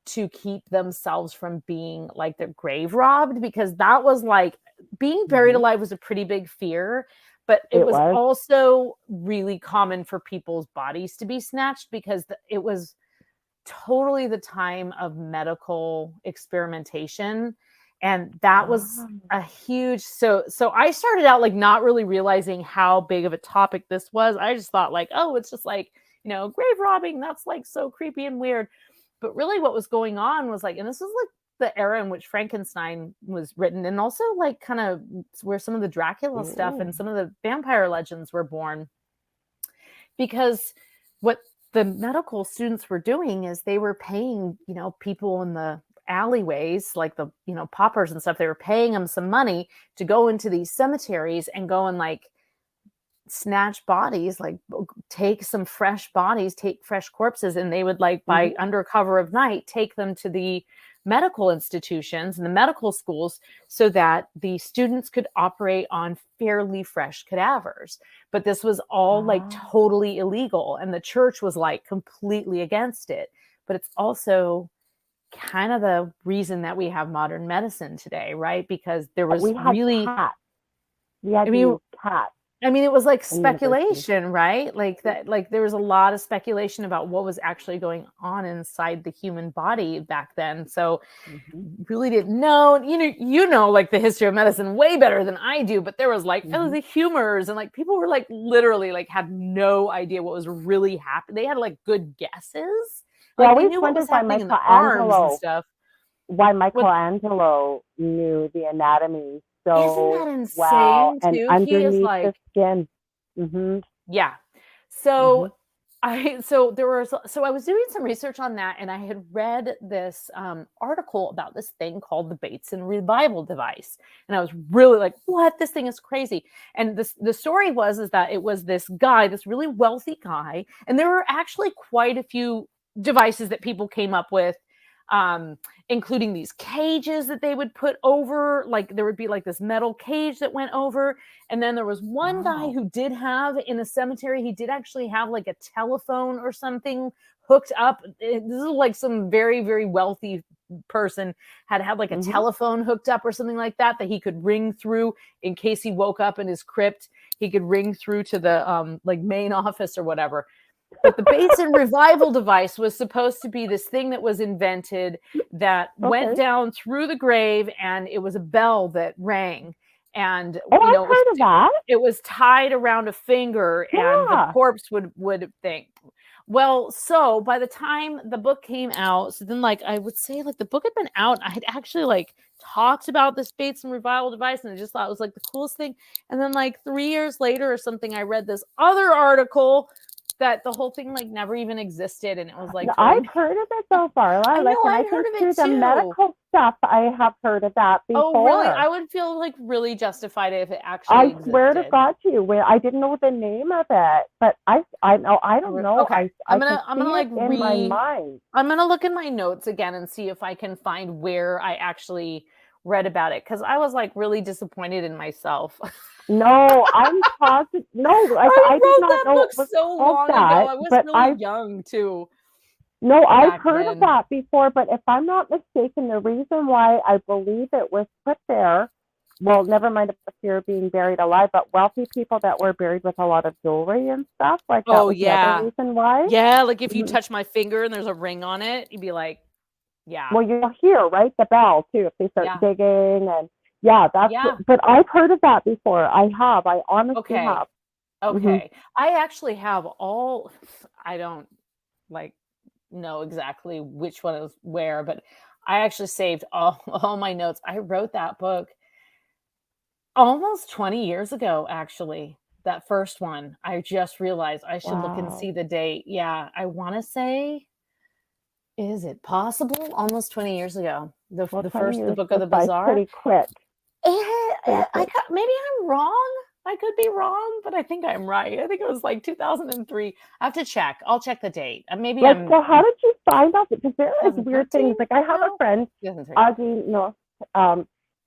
to keep themselves from being like their grave robbed, because that was like being buried alive was a pretty big fear, but it was also really common for people's bodies to be snatched because it was totally the time of medical experimentation. And that was a huge, so I started out like not really realizing how big of a topic this was. I just thought like, oh, it's just like, you know, grave robbing, that's like so creepy and weird. But really what was going on was like, and this was like the era in which Frankenstein was written, and also like kind of where some of the Dracula stuff and some of the vampire legends were born. Because what the medical students were doing is they were paying, you know, people in the alleyways, like the, you know, paupers and stuff, they were paying them some money to go into these cemeteries and go and like snatch bodies, like take some fresh bodies, take fresh corpses, and they would like by under cover of night take them to the medical institutions and the medical schools so that the students could operate on fairly fresh cadavers. But this was all like totally illegal, and the church was like completely against it. But it's also kind of the reason that we have modern medicine today, right? Because there was cats. We had cats. I mean, it was like speculation, right? Like that, like there was a lot of speculation about what was actually going on inside the human body back then. So really didn't know, you know, like the history of medicine way better than I do, but there was like, oh, the humors, and like people were like literally like had no idea what was really happening. They had like good guesses. Like they knew what was happening in the arms and stuff. Why Michelangelo knew the anatomy so isn't that insane well, too? And underneath the skin. Yeah. So I was doing some research on that, and I had read this article about this thing called the Bateson revival device, and I was really like, "What? This thing is crazy!" And the story is that it was this guy, this really wealthy guy, and there were actually quite a few devices that people came up with. Including these cages that they would put over, like there would be like this metal cage that went over. And then there was one guy who did have in a cemetery, he did actually have like a telephone or something hooked up. This is like some very, very wealthy person had like a telephone hooked up or something like that he could ring through in case he woke up in his crypt. He could ring through to the like main office or whatever. But the Bateson revival device was supposed to be this thing that was invented that went down through the grave, and it was a bell that rang. And I've heard of that. It was tied around a finger, and the corpse would think. Well, so by the time the book came out, so then like I would say like the book had been out, I had actually like talked about this Bateson revival device, and I just thought it was like the coolest thing. And then like 3 years later or something, I read this other article that the whole thing like never even existed, and it was like I've heard of it so far. I know, I've heard of it too. The medical stuff, I have heard of that before. Oh, really? I would feel like really justified if it actually existed. I swear to God to you, I didn't know the name of it, but I don't know. Okay, I'm gonna like read in my mind. I'm gonna look in my notes again and see if I can find where I actually read about it, because I was like really disappointed in myself. No, I'm positive. No, I did not know it was so long ago. I was really young too. No, I've heard of that before, but if I'm not mistaken, the reason why I believe it was put there, well, never mind the fear of being buried alive, but wealthy people that were buried with a lot of jewelry and stuff, like that was the other reason why. Yeah, like if you touch my finger and there's a ring on it, you'd be like, yeah. Well, you'll hear, right, the bell too if they start digging and. Yeah, but I've heard of that before. I honestly have. Okay. I actually have I don't like know exactly which one is where, but I actually saved all my notes. I wrote that book almost 20 years ago, actually. That first one. I just realized I should look and see the date. Yeah, I want to say, is it possible? Almost 20 years ago. The Book of the Bazaar. Pretty quick. Maybe I'm wrong. I could be wrong, but I think I'm right. I think it was like 2003. I have to check. I'll check the date. Maybe So how did you find out? Because there is weird things. Like I have a friend, Augie.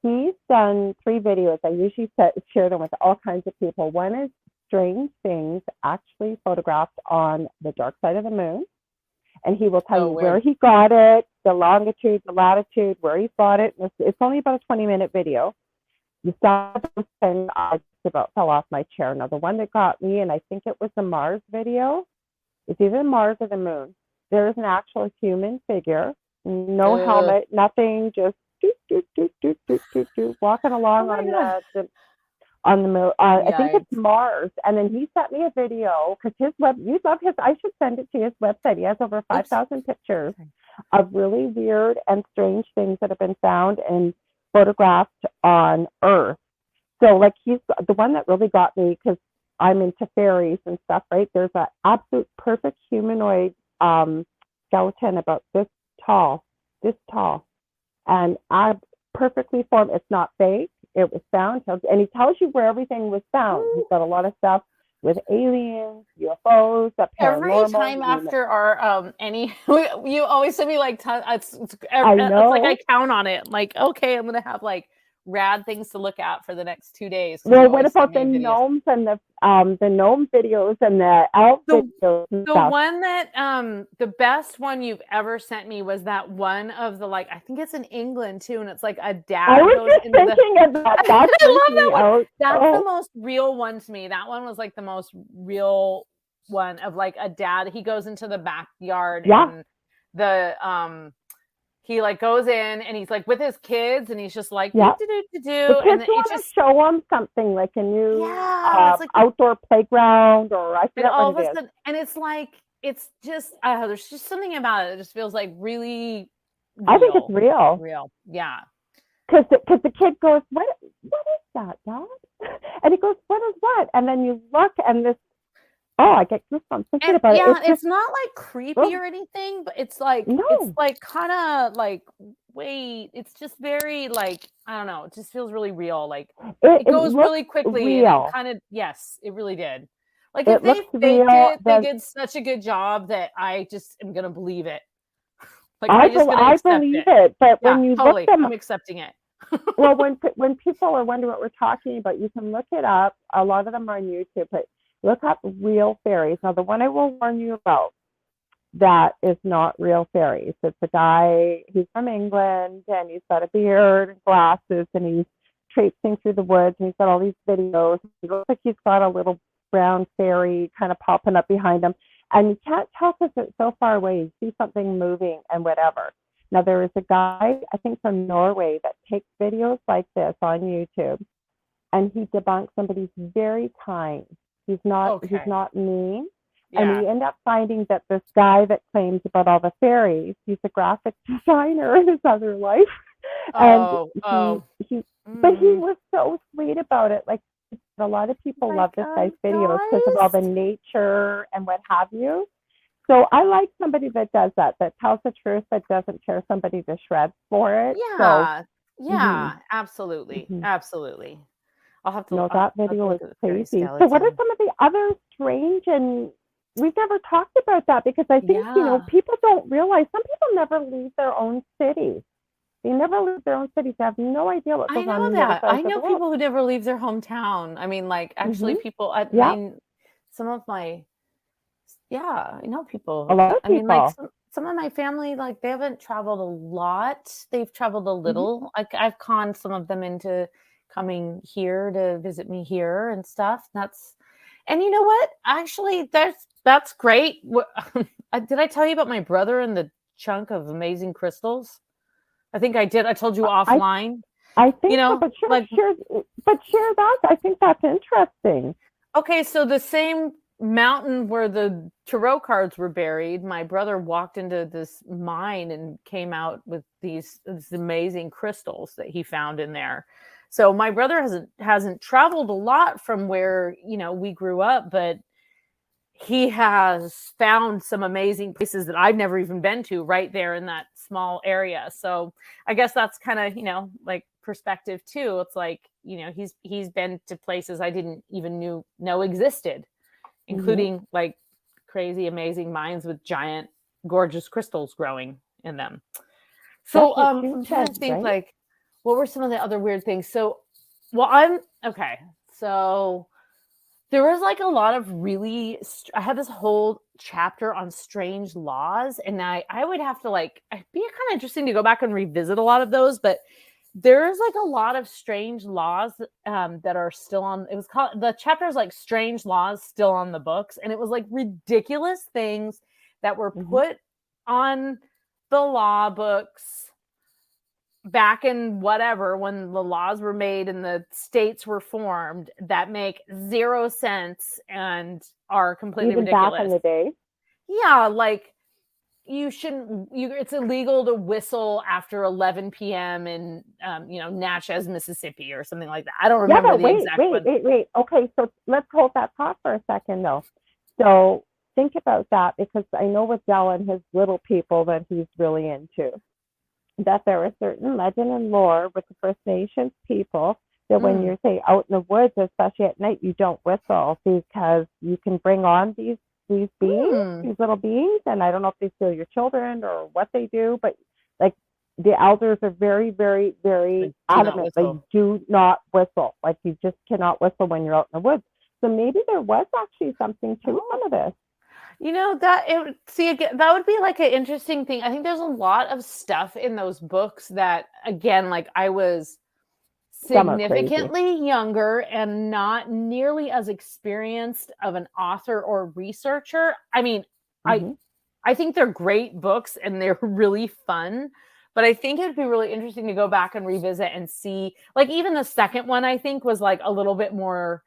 He's done 3 videos. I usually share them with all kinds of people. One is strange things actually photographed on the dark side of the moon. And he will tell you where he got it, the longitude, the latitude, where he bought it. It's only about a 20-minute video. The stuff, and I just about fell off my chair. Now, the one that got me, and I think it was the Mars video, it's either Mars or the moon. There is an actual human figure, no helmet, nothing, just walking along Oh my on God. on the moon. I think it's Yikes. Mars. And then he sent me a video because you'd love his, I should send it to his website. He has over 5,000 pictures of really weird and strange things that have been found and photographed on Earth. So like he's the one that really got me because I'm into fairies and stuff, right? There's an absolute perfect humanoid skeleton about this tall, and perfectly formed. It's not fake. It was found, and he tells you where everything was found. He's got a lot of stuff with aliens, UFOs, the paranormal. Every time after our you always send me like it's I know. It's like I count on it. Like, okay, I'm gonna have like rad things to look at for the next 2 days. Well, what about the gnomes and the gnome videos and the elf videos and the stuff? one that the best one you've ever sent me was that one of the, like, I think it's in England too, and it's like a dad I was goes just into thinking of that. That's I love that one. out. That's the most real one to me. That one was like the most real one of like a dad. He goes into the backyard and the he like goes in and he's like with his kids and he's just like do. The kids want to show them something like a new like outdoor playground or I forget all what of it a sudden, and it's like it's just there's just something about it. It just feels like really real. I think it's real. Real, yeah. Because the kid goes, what is that, Dad? And he goes, what is what? And then you look and this. Oh, I get goosebumps thinking about it. Yeah, it's not like creepy or anything, but it's like it's like kind of like wait, it's just very like I don't know, it just feels really real. Like it goes really quickly and it kind of it really did. Like if they faked it, they did such a good job that I just am gonna believe it. Like I believe it, but when you look them, I'm accepting it. Well, when people are wondering what we're talking about, you can look it up. A lot of them are on YouTube, but look up real fairies. Now, the one I will warn you about, that is not real fairies. It's a guy, he's from England, and he's got a beard and glasses, and he's traipsing through the woods, and he's got all these videos. He looks like he's got a little brown fairy kind of popping up behind him, and you can't tell because it's so far away. You see something moving and whatever. Now, there is a guy, I think from Norway, that takes videos like this on YouTube, and he debunks them, but he's very kind. He's not mean. Yeah. And we end up finding that this guy that claims about all the fairies, he's a graphic designer in his other life. But he was so sweet about it. Like a lot of people love this guy's videos because of all the nature and what have you. So I like somebody that does that tells the truth, but doesn't tear somebody to shreds for it. Yeah, absolutely. Absolutely. I'll have to know that video is crazy. So what are some of the other strange, and we've never talked about that because I think, people don't realize some people never leave their own city. They never leave their own cities. They have no idea what goes on. I know people who never leave their hometown. I mean, like actually people, I mean, some of my, I know people. A lot of people. I mean, like some of my family, like they haven't traveled a lot. They've traveled a little. I've conned some of them into coming here to visit me here and stuff. And you know what? Actually, that's great. Did I tell you about my brother and the chunk of amazing crystals? I think I did. I told you offline. I think so, but share that. I think that's interesting. Okay, so the same mountain where the tarot cards were buried, my brother walked into this mine and came out with these amazing crystals that he found in there. So my brother hasn't traveled a lot from where, we grew up, but he has found some amazing places that I've never even been to right there in that small area. So I guess that's kind of, like perspective too. It's like, he's been to places I didn't even know existed, including like crazy, amazing mines with giant, gorgeous crystals growing in them. So I'm trying to think like, what were some of the other weird things? So, so there was like a lot of I had this whole chapter on strange laws, and I would have to it'd be kind of interesting to go back and revisit a lot of those, but there's like a lot of strange laws that are still on. It was called, the chapter is like strange laws still on the books, and it was like ridiculous things that were put on the law books back in whatever, when the laws were made and the states were formed, that make 0 sense and are completely Even ridiculous. back in the day. Yeah, like it's illegal to whistle after 11 p.m. in, Natchez, Mississippi or something like that. I don't remember the exact one. Wait. Okay, so let's hold that thought for a second, though. So think about that, because I know with Dell and his little people that he's really into, that there are certain legend and lore with the First Nations people that when you're, say, out in the woods, especially at night, you don't whistle because you can bring on these beings, these little beings, and I don't know if they steal your children or what they do, but like the elders are very, very, very adamant. They do not whistle. Like you just cannot whistle when you're out in the woods. So maybe there was actually something to some of this. That would be like an interesting thing. I think there's a lot of stuff in those books that, again, like I was significantly younger and not nearly as experienced of an author or researcher. I mean, I think they're great books and they're really fun, but I think it'd be really interesting to go back and revisit and see, like, even the second one, I think, was like a little bit more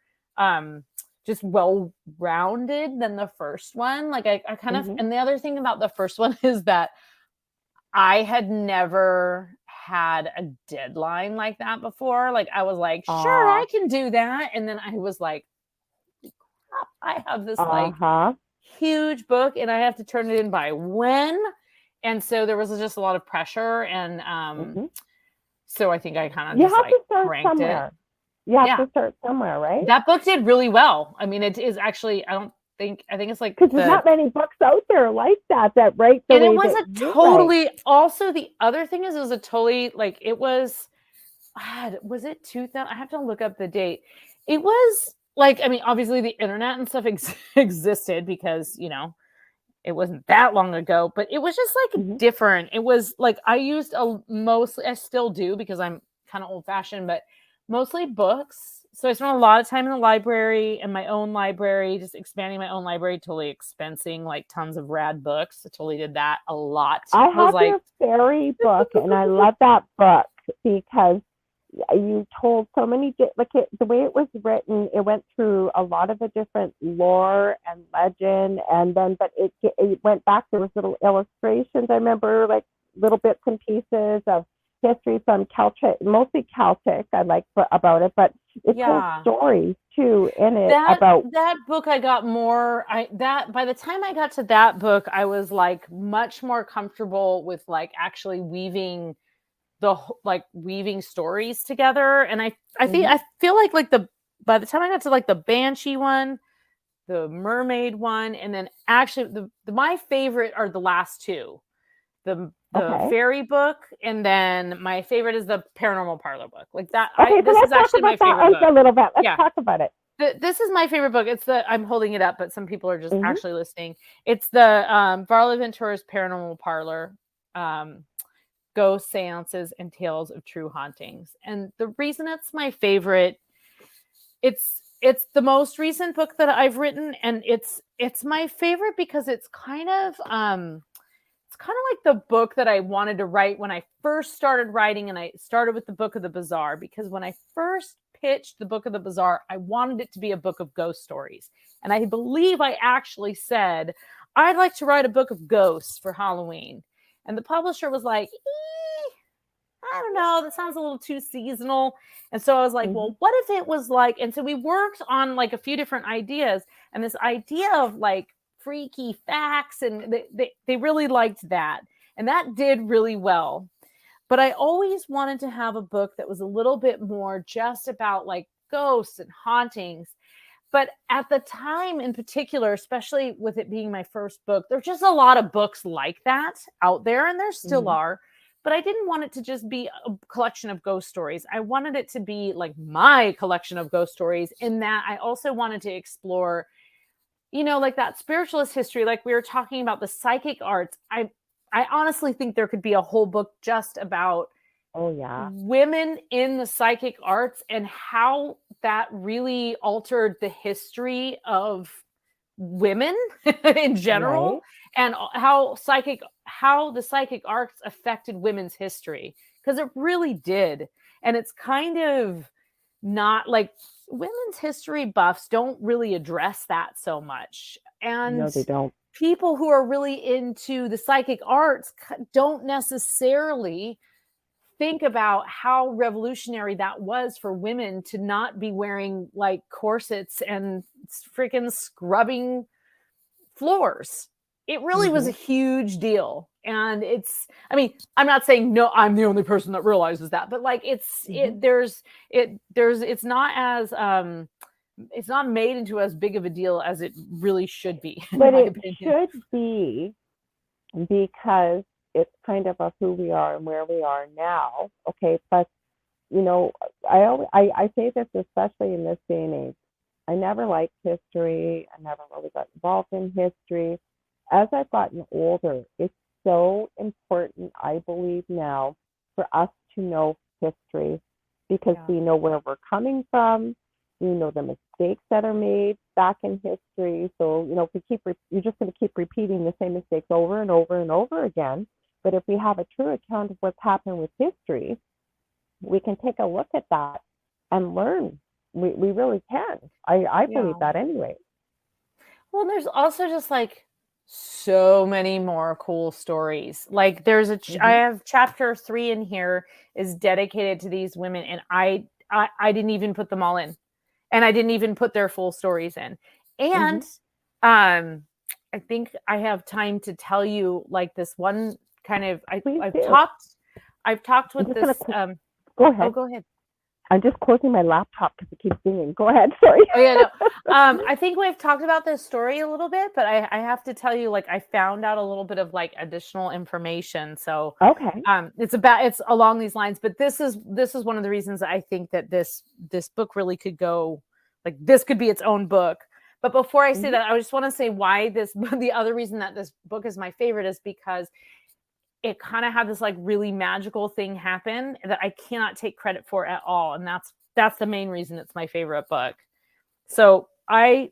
just well-rounded than the first one. Like I kind of, and the other thing about the first one is that I had never had a deadline like that before. Like I was like, sure, I can do that. And then I was like, crap, I have this like huge book and I have to turn it in by when? And so there was just a lot of pressure. And so I think I kind of just like cranked it. You have to start somewhere, right? That book did really well. I mean, it is actually, I think it's like, because there's not many books out there like that write the and way it was a totally write. Also, the other thing is, it was a totally, like, it was it 2000? I have to look up the date. It was like, I mean, obviously the internet and stuff existed because, it wasn't that long ago, but it was just like different. It was like, I used I still do because I'm kind of old fashioned, but mostly books. So I spent a lot of time in the library, and my own library, just expanding my own library, totally expensing like tons of rad books. I totally did that a lot. I have your fairy book, and I love that book because you told so many, the way it was written, it went through a lot of the different lore and legend, and then, but it went back, there was little illustrations. I remember like little bits and pieces of history from Celtic, mostly Celtic, I like about it, but it told stories too in it about that book. I got more, by the time I got to that book, I was like much more comfortable with like actually weaving stories together. And I think I feel like by the time I got to like the Banshee one, the mermaid one, and then actually my favorite are the last two. The fairy book, and then my favorite is the paranormal parlor book. Like that. This is actually my favorite book. A little bit. Let's talk about it. This is my favorite book. It's I'm holding it up, but some people are just actually listening. It's the Varla Ventura's Paranormal Parlor, Ghosts, Seances, and Tales of True Hauntings. And the reason it's my favorite, it's the most recent book that I've written, and it's my favorite because it's kind of like the book that I wanted to write when I first started writing, and I started with the Book of the Bizarre, because when I first pitched the Book of the Bizarre, I wanted it to be a book of ghost stories. And I believe I actually said, I'd like to write a book of ghosts for Halloween. And the publisher was like, I don't know, that sounds a little too seasonal. And so I was like, well, what if it was like, and so we worked on like a few different ideas, and this idea of like freaky facts, and they really liked that, and that did really well. But I always wanted to have a book that was a little bit more just about like ghosts and hauntings. But at the time in particular, especially with it being my first book, there's just a lot of books like that out there, and there still are. But I didn't want it to just be a collection of ghost stories. I wanted it to be like my collection of ghost stories, in that I also wanted to explore, like that spiritualist history, like we were talking about the psychic arts. I honestly think there could be a whole book just about women in the psychic arts and how that really altered the history of women in general, and how the psychic arts affected women's history. because it really did. And it's kind of not like women's history buffs don't really address that so much. And No, they don't. people who are really into the psychic arts don't necessarily think about how revolutionary that was for women to not be wearing like corsets and freaking scrubbing floors. It really was a huge deal. And it's, I mean, I'm not saying no, I'm the only person that realizes that, but like it's not made into as big of a deal as it really should be. But it should be, because it's kind of who we are and where we are now. Okay, but you know, I say this especially in this day and age. I never liked history. I never really got involved in history. As I've gotten older, it's so important, I believe now, for us to know history, because we know where we're coming from. We know the mistakes that are made back in history. So, you know, if we you're just going to keep repeating the same mistakes over and over and over again. But if we have a true account of what's happened with history, we can take a look at that and learn. We really can. I believe that anyway. Well, there's also just like so many more cool stories. Like there's I have chapter 3 in here is dedicated to these women, and I didn't even put them all in, and I didn't even put their full stories in. And I think I have time to tell you like this one kind of I've talked with this go ahead. Oh, go ahead. I'm just closing my laptop because it keeps dinging. Go ahead. Sorry. Oh yeah, no. I think we've talked about this story a little bit, but I have to tell you, like, I found out a little bit of like additional information. So it's along these lines. But this is one of the reasons I think that this book really could go, like, this could be its own book. But before I say that, I just want to say why the other reason that this book is my favorite is because it kind of had this like really magical thing happen that I cannot take credit for at all. And that's the main reason it's my favorite book. So I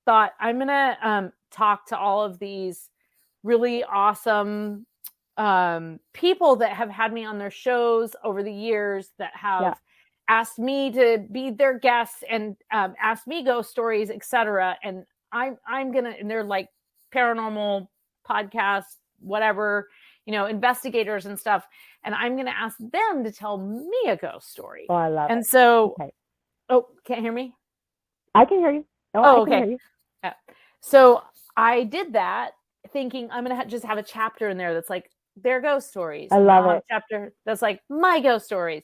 thought I'm going to talk to all of these really awesome people that have had me on their shows over the years that have asked me to be their guests and asked me ghost stories, etc. And I'm going to, and they're like paranormal podcasts, whatever, you know, investigators and stuff. And I'm going to ask them to tell me a ghost story. Oh, I love it. And so, oh, can't hear me? I can hear you. Oh, okay. Hear you. Yeah. So I did that thinking I'm going to just have a chapter in there that's like their ghost stories. I love it. A chapter that's like my ghost stories.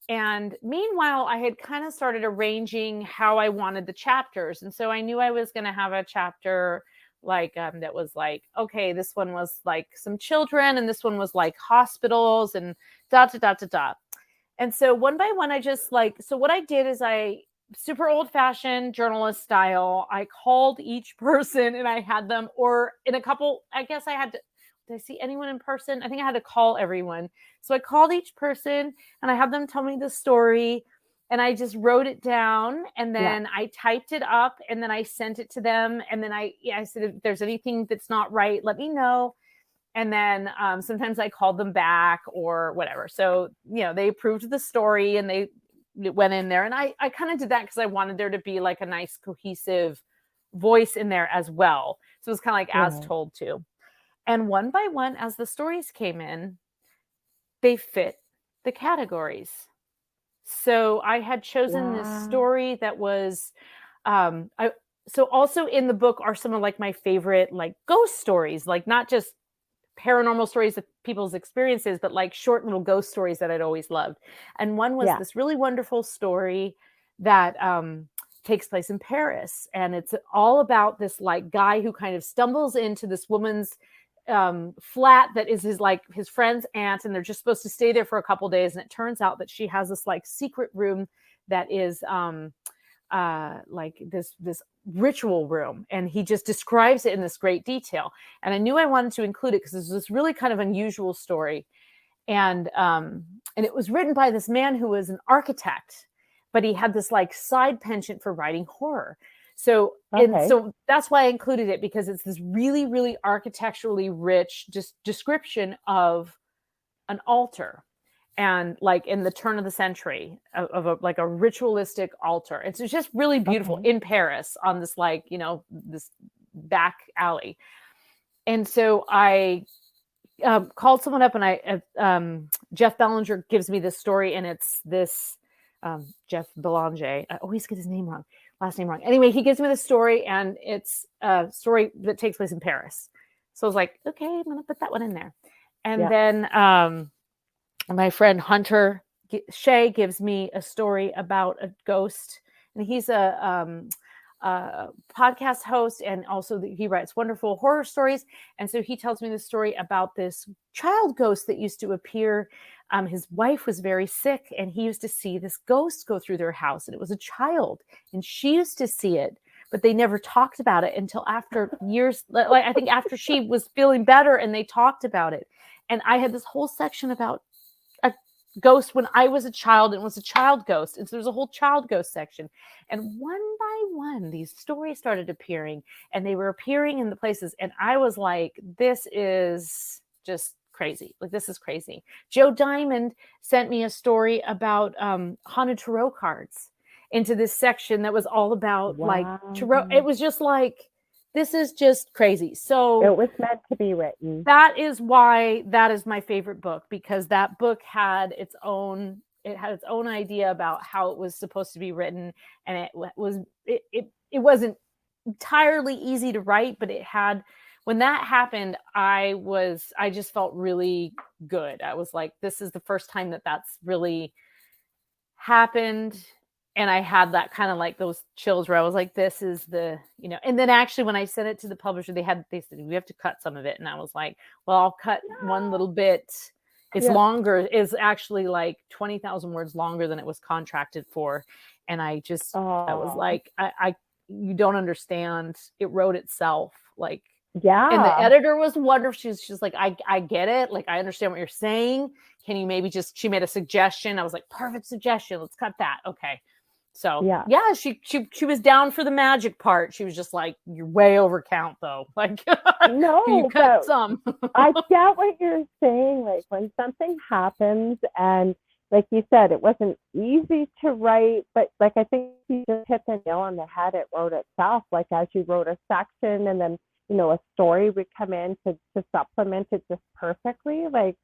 And meanwhile, I had kind of started arranging how I wanted the chapters. And so I knew I was going to have a chapter like that was like, okay, this one was like some children and this one was like hospitals and dot. And so one by one, I just like, so what I did is I super old fashioned journalist style, I called each person and I had them, or in a couple, I guess I had to, did I see anyone in person? I think I had to call everyone. So I called each person and I had them tell me the story. And I just wrote it down and then I typed it up and then I sent it to them. And then I said, if there's anything that's not right, let me know. And then sometimes I called them back or whatever. So, you know, they approved the story and they went in there. And I kind of did that because I wanted there to be like a nice cohesive voice in there as well. So it was kind of like as told to. And one by one, as the stories came in, they fit the categories. So I had chosen this story that was, so also in the book are some of like my favorite like ghost stories, like not just paranormal stories of people's experiences, but like short little ghost stories that I'd always loved. And one was this really wonderful story that takes place in Paris. And it's all about this like guy who kind of stumbles into this woman's flat that is his friend's aunt, and they're just supposed to stay there for a couple of days. And it turns out that she has this like secret room that is like this ritual room, and he just describes it in this great detail. And I knew I wanted to include it because this was really kind of unusual story, and it was written by this man who was an architect, but he had this like side penchant for writing horror. So, so that's why I included it, because it's this really, really architecturally rich description of an altar. and like in the turn of the century of a, like a ritualistic altar. It's just really beautiful in Paris on this, like, you know, this back alley. And so I called someone up, and Jeff Bellinger gives me this story, and it's this Jeff Belanger. I always get his last name wrong. Anyway, he gives me this story, and it's a story that takes place in Paris. So I was like, okay, I'm going to put that one in there. And then my friend Hunter Shea gives me a story about a ghost, and he's a podcast host, and also he writes wonderful horror stories. And so he tells me the story about this child ghost that used to appear. His wife was very sick, and he used to see this ghost go through their house, and it was a child, and she used to see it, but they never talked about it until after years. Like, I think after she was feeling better, and they talked about it. And I had this whole section about a ghost when I was a child, and it was a child ghost. And so there's a whole child ghost section. And one by one, these stories started appearing, and they were appearing in the places. And I was like, this is just crazy. Like, this is crazy. Joe Diamond sent me a story about haunted tarot cards into this section that was all about like tarot. It was just like, this is just crazy. So it was meant to be written. That is why that is my favorite book, because that book had its own idea about how it was supposed to be written. And it wasn't entirely easy to write, but when that happened, I just felt really good. I was like, this is the first time that that's really happened. And I had that kind of like those chills where I was like, this is the, you know. And then actually when I sent it to the publisher, they said, we have to cut some of it. And I was like, well, I'll cut one little bit. It's longer. It's actually like 20,000 words longer than it was contracted for. And I was like, you don't understand. It wrote itself. Like, yeah. And the editor was wonderful. She's like, I get it. Like, I understand what you're saying. Can you maybe she made a suggestion. I was like, perfect suggestion. Let's cut that. Okay. So yeah, she was down for the magic part. She was just like, you're way over count though. Like, no, you cut some. I get what you're saying. Like, when something happens, and like you said, it wasn't easy to write, but like, I think you just hit the nail on the head. It wrote itself. Like, as you wrote a section, and then, you know, a story would come in to supplement it just perfectly. Like,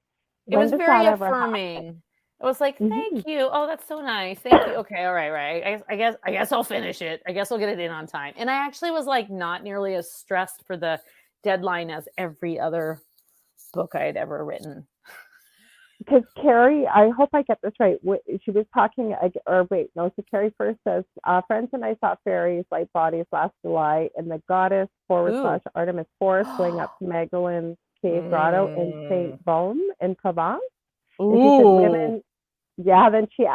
it was very affirming. It was like, thank you. Oh, that's so nice. Thank you. Okay. All right. I guess I'll finish it. I guess I'll get it in on time. And I actually was like not nearly as stressed for the deadline as every other book I had ever written. Because Carrie, I hope I get this right. She was talking, so Carrie first says, friends and I saw fairies, light bodies last July, and the goddess / Artemis Forest going up to Magdalene's Cave Grotto in Saint Baume in Provence. And she said, women, then she,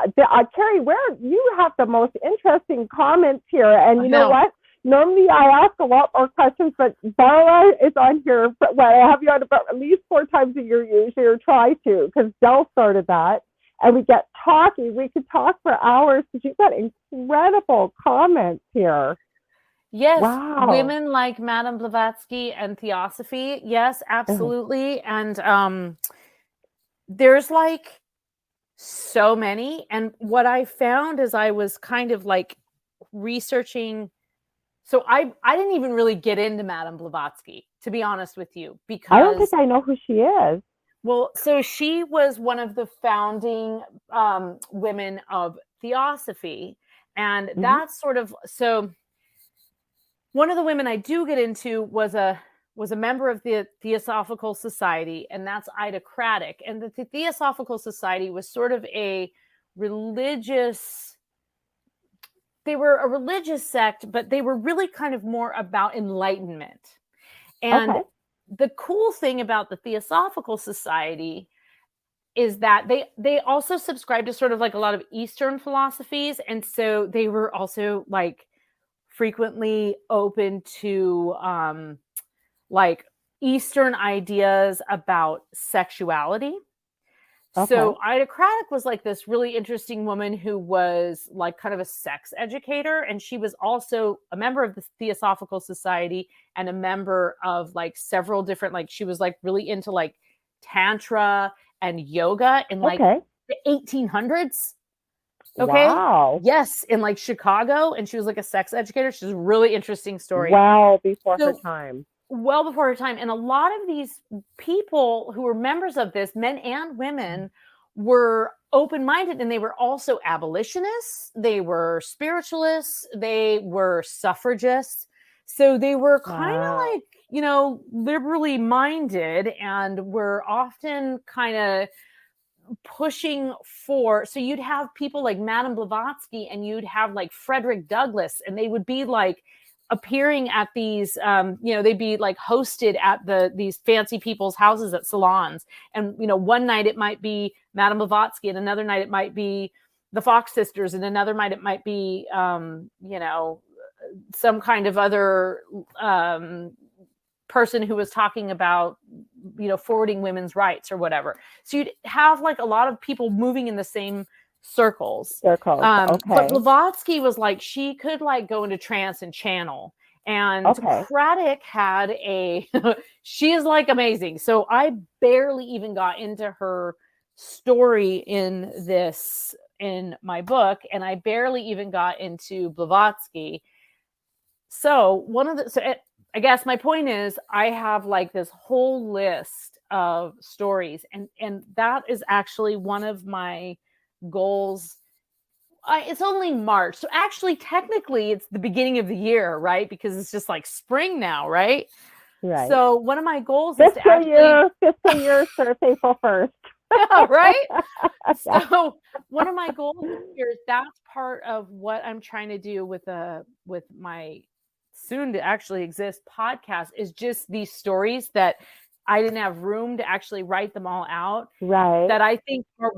Carrie, where you have the most interesting comments here. And you know what? Normally I ask a lot more questions, but Varla is on here. Well, I have you on about at least 4 times a year usually, or try to, because Del started that. And we get talking. We could talk for hours, because you've got incredible comments here. Yes, women like Madame Blavatsky and Theosophy. Yes, absolutely. And there's like so many. And what I found as I was kind of like researching, so I didn't even really get into Madame Blavatsky, to be honest with you, because I don't think I know who she is. Well, so she was one of the founding women of Theosophy. And that's sort of, so one of the women I do get into was a member of the Theosophical Society, and that's Ida Craddock. And the Theosophical Society was sort of a religious, they were a religious sect, but they were really kind of more about enlightenment. And the cool thing about the Theosophical Society is that they also subscribed to sort of like a lot of Eastern philosophies. And so they were also like frequently open to like Eastern ideas about sexuality. So Ida Craddock was like this really interesting woman who was like kind of a sex educator. And she was also a member of the Theosophical Society and a member of like several different, like she was like really into like Tantra and yoga. And like the 1800s. Okay. Wow. Yes, in like Chicago, and she was like a sex educator. She's a really interesting story. Well before her So, time. well before her time. And a lot of these people who were members of this, men and women, were open-minded, and they were also abolitionists, they were spiritualists, they were suffragists. So they were kind of Wow. like, you know, liberally minded, and were often kind of pushing for, so you'd have people like Madame Blavatsky, and you'd have like Frederick Douglass, and they would be like appearing at these you know, they'd be like hosted at these fancy people's houses at salons. And you know, one night it might be Madame Blavatsky, and another night it might be the Fox sisters, and another night it might be you know, some kind of other person who was talking about, you know, forwarding women's rights or whatever. So you'd have like a lot of people moving in the same circles. Circles. Okay. But Blavatsky was like, she could like go into trance and channel. And Okay. Craddock had a, she is like amazing. So I barely even got into her story in my book, and I barely even got into Blavatsky. So I guess my point is, I have like this whole list of stories, and that is actually one of my goals. It's only March, so actually technically it's the beginning of the year, right? Because it's just like spring now, right? Right. So one of my goals is to fiscal year starts April 1st. Yeah, right? So one of my goals here is, that's part of what I'm trying to do with my soon to actually exist podcast, is just these stories that I didn't have room to actually write them all out. Right. That I think are,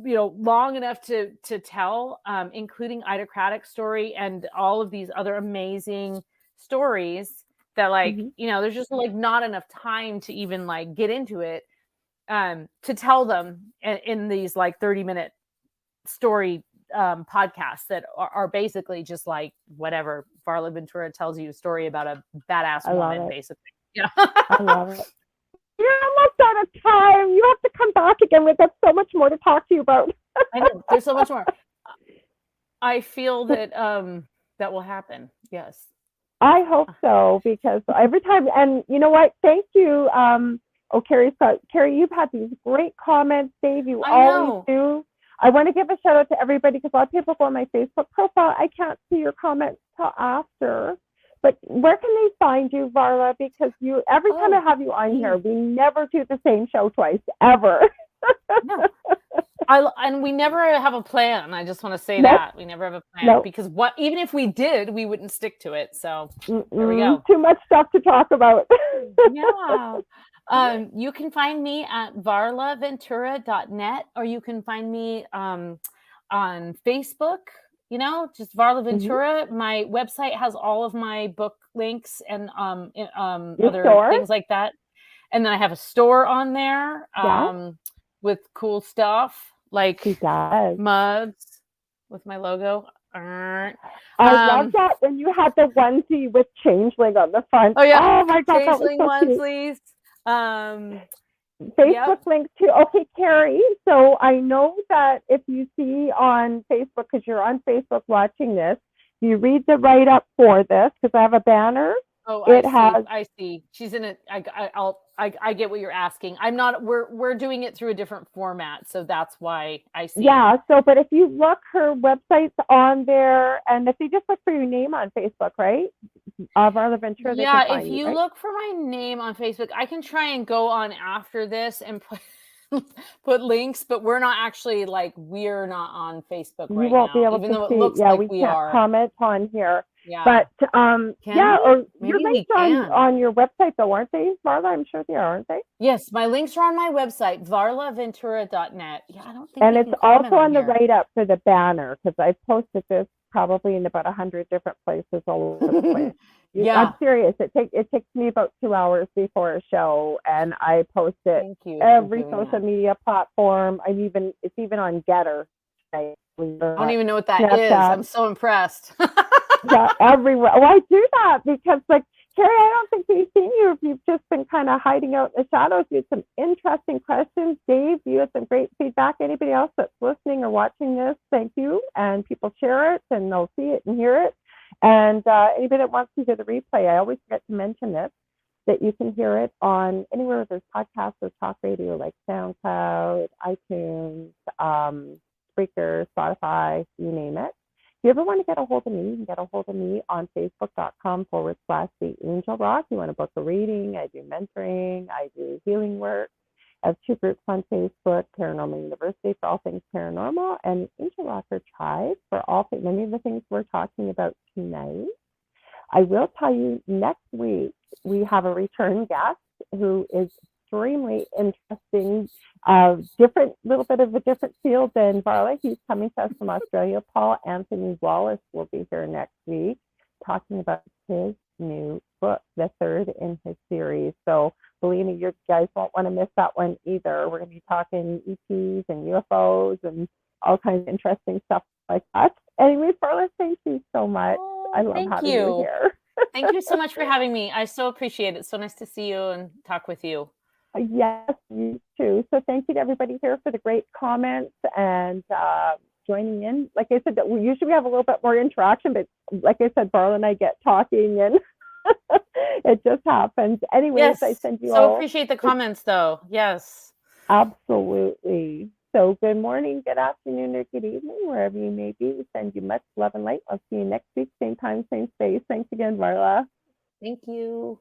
you know, long enough to tell, including Ida Craddock's story and all of these other amazing stories that, like, you know, there's just like not enough time to even like get into it, to tell them in these like 30-minute story podcasts that are basically just like whatever. Varla Ventura tells you a story about a badass woman, basically. Yeah. I love it. You're almost out of time. You have to come back again. We've got so much more to talk to you about. I know, there's so much more. I feel that that will happen. Yes. I hope so, because every time, and you know what? Thank you. Carrie, you've had these great comments, Dave. You always do. I want to give a shout out to everybody, because a lot of people go on my Facebook profile. I can't see your comments till after. But where can they find you, Varla? Because every time I have you on here, we never do the same show twice, ever. No. And we never have a plan. I just want to say that we never have a plan, because even if we did, we wouldn't stick to it. So there we go. Too much stuff to talk about. Yeah. You can find me at varlaventura.net, or you can find me on Facebook, you know, just Varla Ventura. My website has all of my book links and other things like that. And then I have a store on there with cool stuff like mugs with my logo. I love that when you had the onesie with Changeling on the front. Oh yeah. Oh my God, Changeling that was so onesies. Facebook link too. Okay, Carrie. So I know that if you see on Facebook, because you're on Facebook watching this, you read the write up for this, because I have a banner. Oh, I see. She's in it. I get what you're asking. I'm not. We're doing it through a different format, so that's why I see. Yeah. So, but if you look, her website's on there, and if you just look for your name on Facebook, right? Varla Ventura. Yeah. If you look for my name on Facebook, I can try and go on after this and put links, but we're not actually we're not on Facebook right now. You won't be able even to though see. It looks yeah, like we can't are. Comment on here. Yeah. But or maybe your links are on your website though, aren't they, Varla? I'm sure they are, aren't they? Yes, my links are on my website, varlaventura.net. Yeah, I don't think. And it's also on the write up for the banner, because I posted this probably in about 100 different places all over the place. Yeah, I'm serious. It takes me about 2 hours before a show, and I post it every social media platform. It's even on Getter. I don't even know what that is. I'm so impressed. Yeah, everywhere. Well, I do that because Carrie, I don't think we've seen you. You've just been kind of hiding out in the shadows. You had some interesting questions. Dave, you had some great feedback. Anybody else that's listening or watching this, thank you. And people share it and they'll see it and hear it. And anybody that wants to hear the replay, I always forget to mention this, that you can hear it on anywhere there's podcasts or talk radio like SoundCloud, iTunes, Spreaker, Spotify, you name it. If you ever want to get a hold of me, you can get a hold of me on facebook.com/The Angel Rock. You want to book a reading, I do mentoring, I do healing work. I have 2 groups on Facebook, Paranormal University for all things paranormal, and Angel Rocker Tribe for many of the things we're talking about tonight. I will tell you, next week we have a return guest who is extremely interesting, little bit of a different field than Varla. He's coming to us from Australia. Paul Anthony Wallace will be here next week talking about his new book, the 3rd in his series. So believe me, you guys won't want to miss that one either. We're going to be talking ETs and UFOs and all kinds of interesting stuff like that. Anyway, Varla, thank you so much. I love having you here. Thank you so much for having me. I so appreciate it. So nice to see you and talk with you. Yes, you too. So thank you to everybody here for the great comments and joining in. Like I said, we usually have a little bit more interaction, but like I said, Varla and I get talking and it just happens. Anyways, yes, I send you so appreciate the comments though. Yes. Absolutely. So good morning, good afternoon, or good evening, wherever you may be. We send you much love and light. I'll see you next week, same time, same space. Thanks again, Varla. Thank you.